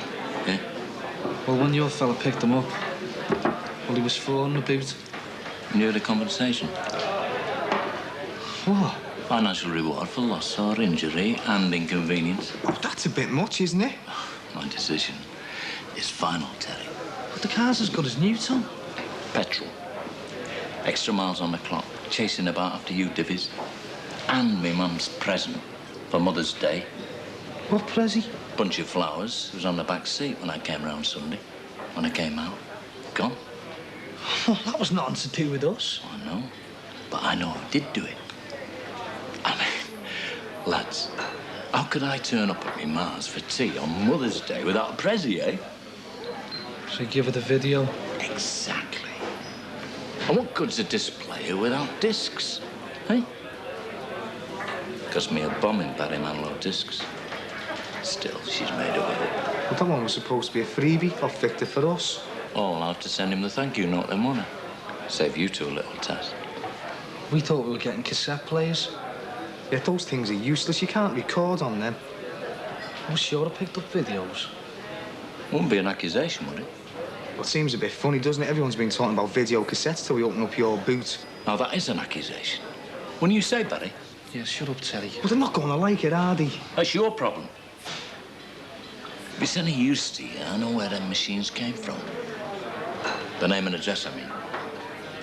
Yeah? Well, when your fella picked them up, well, he was 4 on the boot. And you had a compensation? What? Financial reward for loss or injury and inconvenience. Oh, that's a bit much, isn't it? My decision is final, Terry. But the car's as good as new, Tom. Petrol. Extra miles on the clock, chasing about after you divvies. And me mum's present for Mother's Day. What prezi? Bunch of flowers. It was on the back seat when I came round Sunday. When I came out, gone. Oh, that was nothing to do with us. I know. But I know who did do it. I mean, lads, how could I turn up at me ma's for tea on Mother's Day without a prezi, eh? So you give her the video? Exactly. And what good's a displayer without discs, eh? Cost me a bomb in Barry Manilow discs. Still, she's made of it. Well, that one was supposed to be a freebie off Victor for us. Oh, I'll have to send him the thank you note then, won't I? Save you two a little task. We thought we were getting cassette players. Yeah, those things are useless. You can't record on them. I was sure I picked up videos. Wouldn't be an accusation, would it? Well, it seems a bit funny, doesn't it? Everyone's been talking about video cassettes till we open up your boot. Now, that is an accusation. Wouldn't you say, Barry? Yeah, shut up, Terry. But they're not going to like it, are they? That's your problem. If it's any use to you, I know where them machines came from. The name and address, I mean.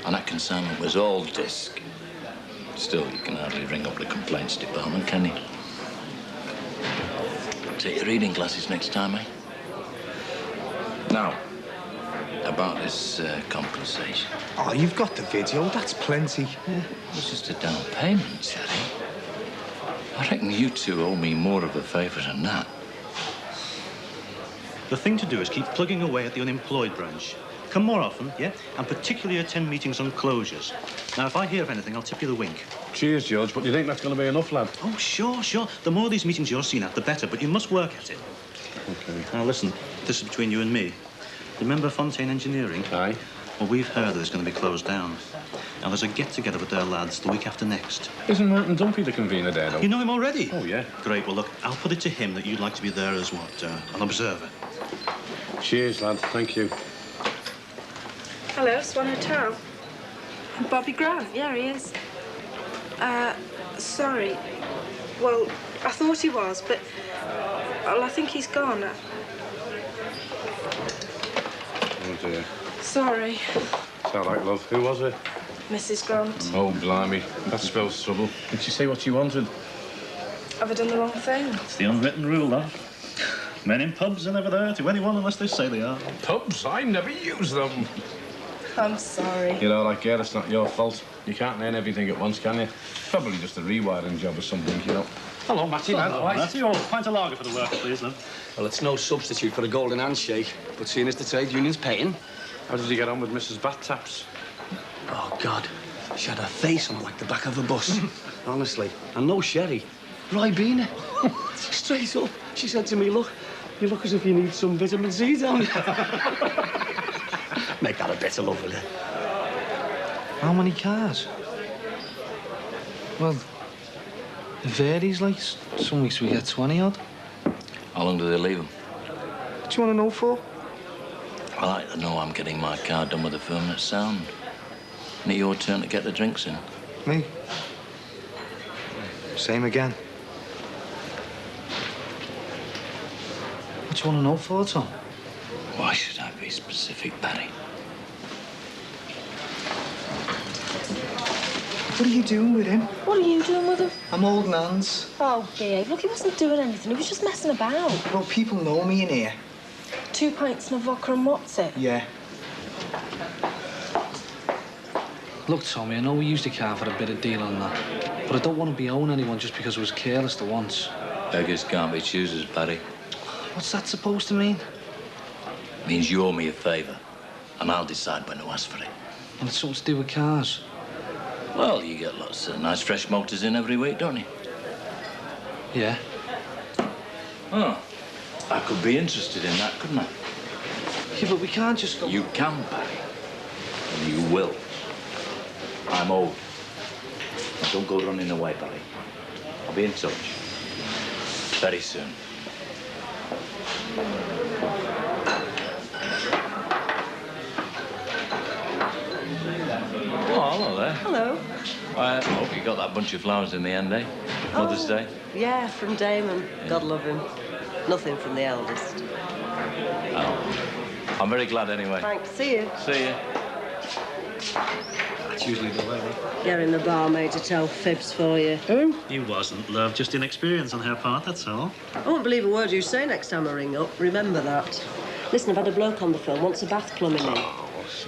And that consignment was all disc. Still, you can hardly ring up the complaints department, can you? Take your reading glasses next time, eh? Now, about this compensation. Oh, you've got the video. That's plenty. Yeah, it's just a down payment, Terry. I reckon you two owe me more of a favour than that. The thing to do is keep plugging away at the unemployed branch. Come more often, yeah? And particularly attend meetings on closures. Now, if I hear of anything, I'll tip you the wink. Cheers, George, but you think that's going to be enough, lad? Oh, sure, sure. The more of these meetings you're seen at, the better, but you must work at it. OK. Now, listen, this is between you and me. Remember Fontaine Engineering? Aye. Well, we've heard that it's going to be closed down. Now, there's a get-together with their lads the week after next. Isn't Martin Dumpy the convener there, though? You know him already? Oh, yeah. Great. Well, look, I'll put it to him that you'd like to be there as what, an observer. Cheers, lad. Thank you. Hello, Swan Hotel. Bobby Grant, yeah, he is. Sorry. Well, I thought he was, but... Well, I think he's gone. Oh, dear. Sorry. It's all right, love. Who was it? Mrs. Grant. Oh, blimey. That spells trouble. Did she say what she wanted? Have I done the wrong thing? It's the unwritten rule, that. Men in pubs are never there to anyone unless they say they are. Pubs? I never use them. I'm sorry. You know, like, girl, it's not your fault. You can't learn everything at once, can you? Probably just a rewiring job or something, you know. Hello, Matty. Hello, Hello, Matty. Oh, pint of lager for the work, please, love. Well, it's no substitute for a golden handshake, but seeing as the trade union's paying... How did you get on with Mrs. Bat Taps? Oh, God. She had her face on like the back of a bus. Honestly. And no sherry. Ribena. Straight up. She said to me, look, you look as if you need some vitamin C, don't you? Make that a bit of love, will you? How many cars? Well, it varies, like. Some weeks we get 20 odd. How long do they leave them? What do you want to know for? I like to know I'm getting my car done with a firm that's sound. Isn't it your turn to get the drinks in? Me? Same again. What do you want to know for, Tom? Why should I be specific, Barry? What are you doing with him? What are you doing with him? I'm holding hands. Oh, Dave, look, he wasn't doing anything. He was just messing about. Well, people know me in here. 2 pints and a vodka and what's it? Yeah. Look, Tommy, I know we used the car for a bit of deal on that, but I don't want to be owing anyone just because I was careless the once. Beggars can't be choosers, Barry. What's that supposed to mean? Means you owe me a favour, and I'll decide when to ask for it. And it's something to do with cars. Well, you get lots of nice fresh motors in every week, don't you? Yeah. Oh, I could be interested in that, couldn't I? Yeah, but we can't just go... You can, Barry. And you will. I'm old. Now, don't go running away, Barry. I'll be in touch. Very soon. Oh, hello there. Hello. I hope you got that bunch of flowers in the end, eh? Mother's Day. Yeah, from Damon. God love him. Nothing from the eldest. Oh. I'm very glad anyway. Thanks. See you. See you. That's usually the way. Getting the barmaid to tell fibs for you. Who? You wasn't, love. Just inexperience on her part, that's all. I won't believe a word you say next time I ring up. Remember that. Listen, I've had a bloke on the phone, wants a bath plumbing in.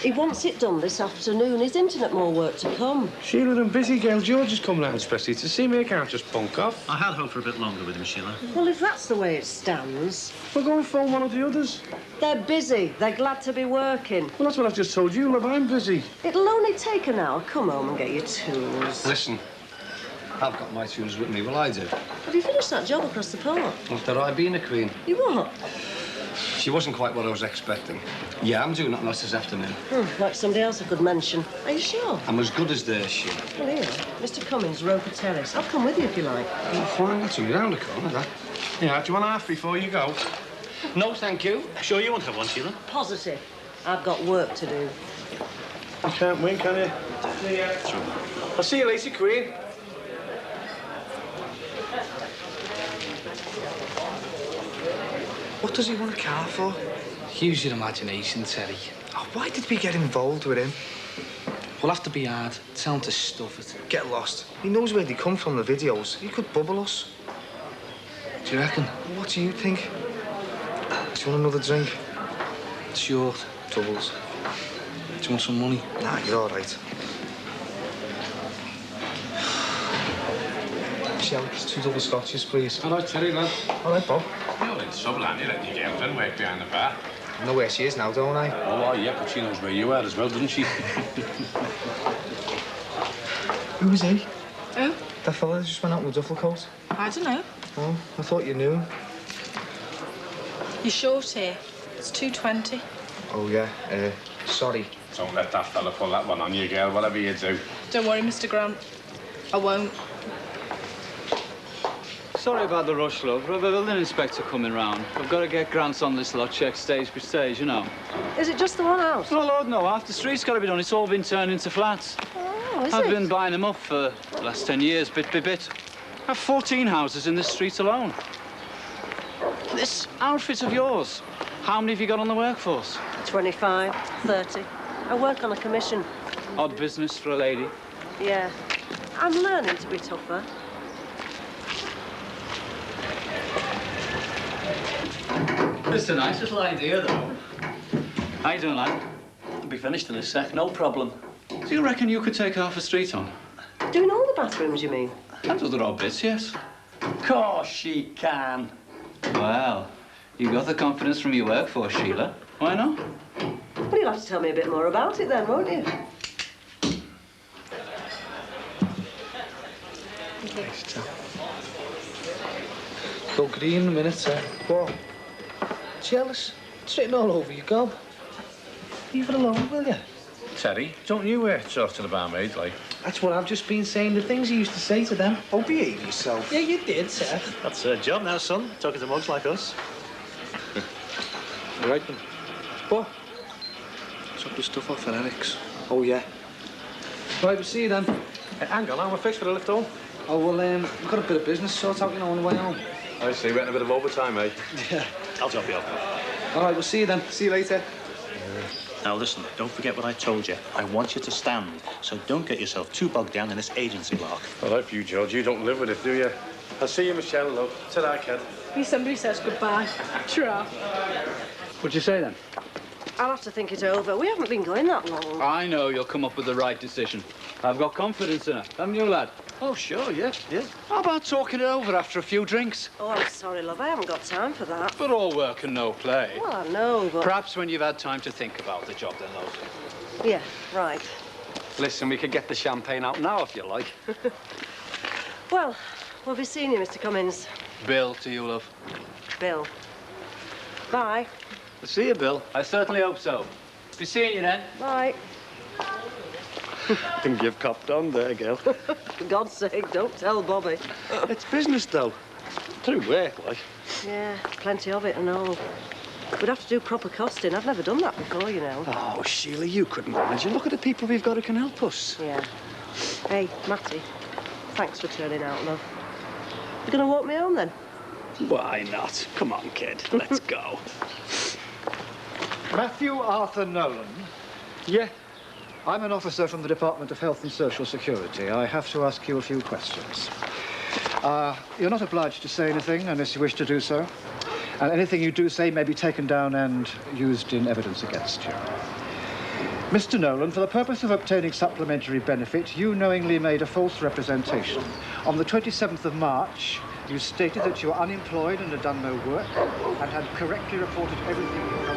He wants it done this afternoon. He's hinting at more work to come. Sheila and busy girl George is coming out especially to see me. I can't just bunk off. I had hoped for a bit longer with him, Sheila. Well, if that's the way it stands... We'll go and phone one of the others. They're busy. They're glad to be working. Well, that's what I've just told you, love. I'm busy. It'll only take an hour. Come home and get your tools. Listen, I've got my tools with me. Well, I do. Have you finished that job across the park? After Ribena Queen. You what? She wasn't quite what I was expecting. Yeah, I'm doing nothing else this afternoon. Like somebody else I could mention. Are you sure? I'm as good as theirs, she. Well, here, Mr. Cummings, Roper Terrace. I'll come with you if you like. Oh, fine, that's only round the corner, that. Yeah, do you want half before you go? No, thank you. Sure you won't have one, Sheila? Positive. I've got work to do. You can't win, can you? See ya. Sure. I'll see you later, Queen. What does he want a car for? Use your imagination, Terry. Oh, why did we get involved with him? We'll have to be hard. Tell him to stuff it. Get lost. He knows where they come from, the videos. He could bubble us. Do you reckon? What do you think? Do you want another drink? Short. Doubles. Do you want some money? Nah, you're all right. Shell, 2 double scotches, please. All right, Terry, lad. All right, Bob. You're in trouble, aren't you? Letting your girlfriend work behind the bar. I know where she is now, don't I? Oh, yeah, but she knows where you are as well, doesn't she? Who was he? Who? That fella that just went out with a duffel coat. I don't know. Oh, I thought you knew him. You're short here. It's 2:20. Oh, yeah. Sorry. Don't let that fella pull that one on you, girl, whatever you do. Don't worry, Mr. Grant. I won't. So Sorry about the rush, love. We've a building inspector coming round. We've got to get grants on this lot, check stage by stage, you know. Is it just the one house? No, Lord, no. Half the street's got to be done. It's all been turned into flats. Oh, is I've it? been buying them up for the last 10 years, bit by bit. I have 14 houses in this street alone. This outfit of yours, how many have you got on the workforce? 25, 30. I work on a commission. Odd business for a lady. Yeah. I'm learning to be tougher. It's a nice little idea, though. How you doing, lad? I'll be finished in a sec, no problem. Do you reckon you could take half a street on? Doing all the bathrooms, you mean? That does the odd bits, yes. Of course she can. Well, you got the confidence from your workforce, Sheila. Why not? Well, you'll have to tell me a bit more about it then, won't you? Go green in a minute, sir. What? Jealous? It's written all over your gob. Leave it alone, will you? Terry, don't you talk to the barmaid, like? That's what I've just been saying, the things you used to say to them. Oh, behave yourself. Yeah, you did, sir. That's her job now, son. Talking to mugs like us. Right then. What? Took the stuff off for Eric's. Oh, yeah. Right, we'll see you then. Hang on, I'm fixed for the lift home. Oh, well, we've got a bit of business to sort out, you know, on the way home. I see, we're getting a bit of overtime, eh? Yeah. I'll drop you off. All right, we'll see you then. See you later. Now, listen, don't forget what I told you. I want you to stand, so don't get yourself too bogged down in this agency lark. All right for you, George. You don't live with it, do you? I'll see you, Michelle, love. Ta-ra, kid. Please, somebody says goodbye. Sure. What'd you say, then? I'll have to think it over. We haven't been going that long. I know you'll come up with the right decision. I've got confidence in her. Haven't you, lad? Oh, sure, yeah. How about talking it over after a few drinks? Oh, I'm sorry, love. I haven't got time for that. But all work and no play. Well, I know, but... Perhaps when you've had time to think about the job, then, love. Yeah, right. Listen, we could get the champagne out now if you like. Well, we'll be seeing you, Mr. Cummins. Bill to you, love. Bill. Bye. I'll see you, Bill. I certainly hope so. Be seeing you then. Bye. I think you've copped on there, girl. For God's sake, don't tell Bobby. It's business, though. Through work, like. Yeah, plenty of it and all. We'd have to do proper costing. I've never done that before, you know. Oh, Sheila, you couldn't imagine. Look at the people we've got who can help us. Yeah. Hey, Matty, thanks for turning out, love. You gonna walk me home, then? Why not? Come on, kid. Let's go. Matthew Arthur Nolan. Yeah? I'm an officer from the Department of Health and Social Security. I have to ask you a few questions. You're not obliged to say anything unless you wish to do so. And anything you do say may be taken down and used in evidence against you. Mr. Nolan, for the purpose of obtaining supplementary benefit, you knowingly made a false representation. On the 27th of March, you stated that you were unemployed and had done no work and had correctly reported everything you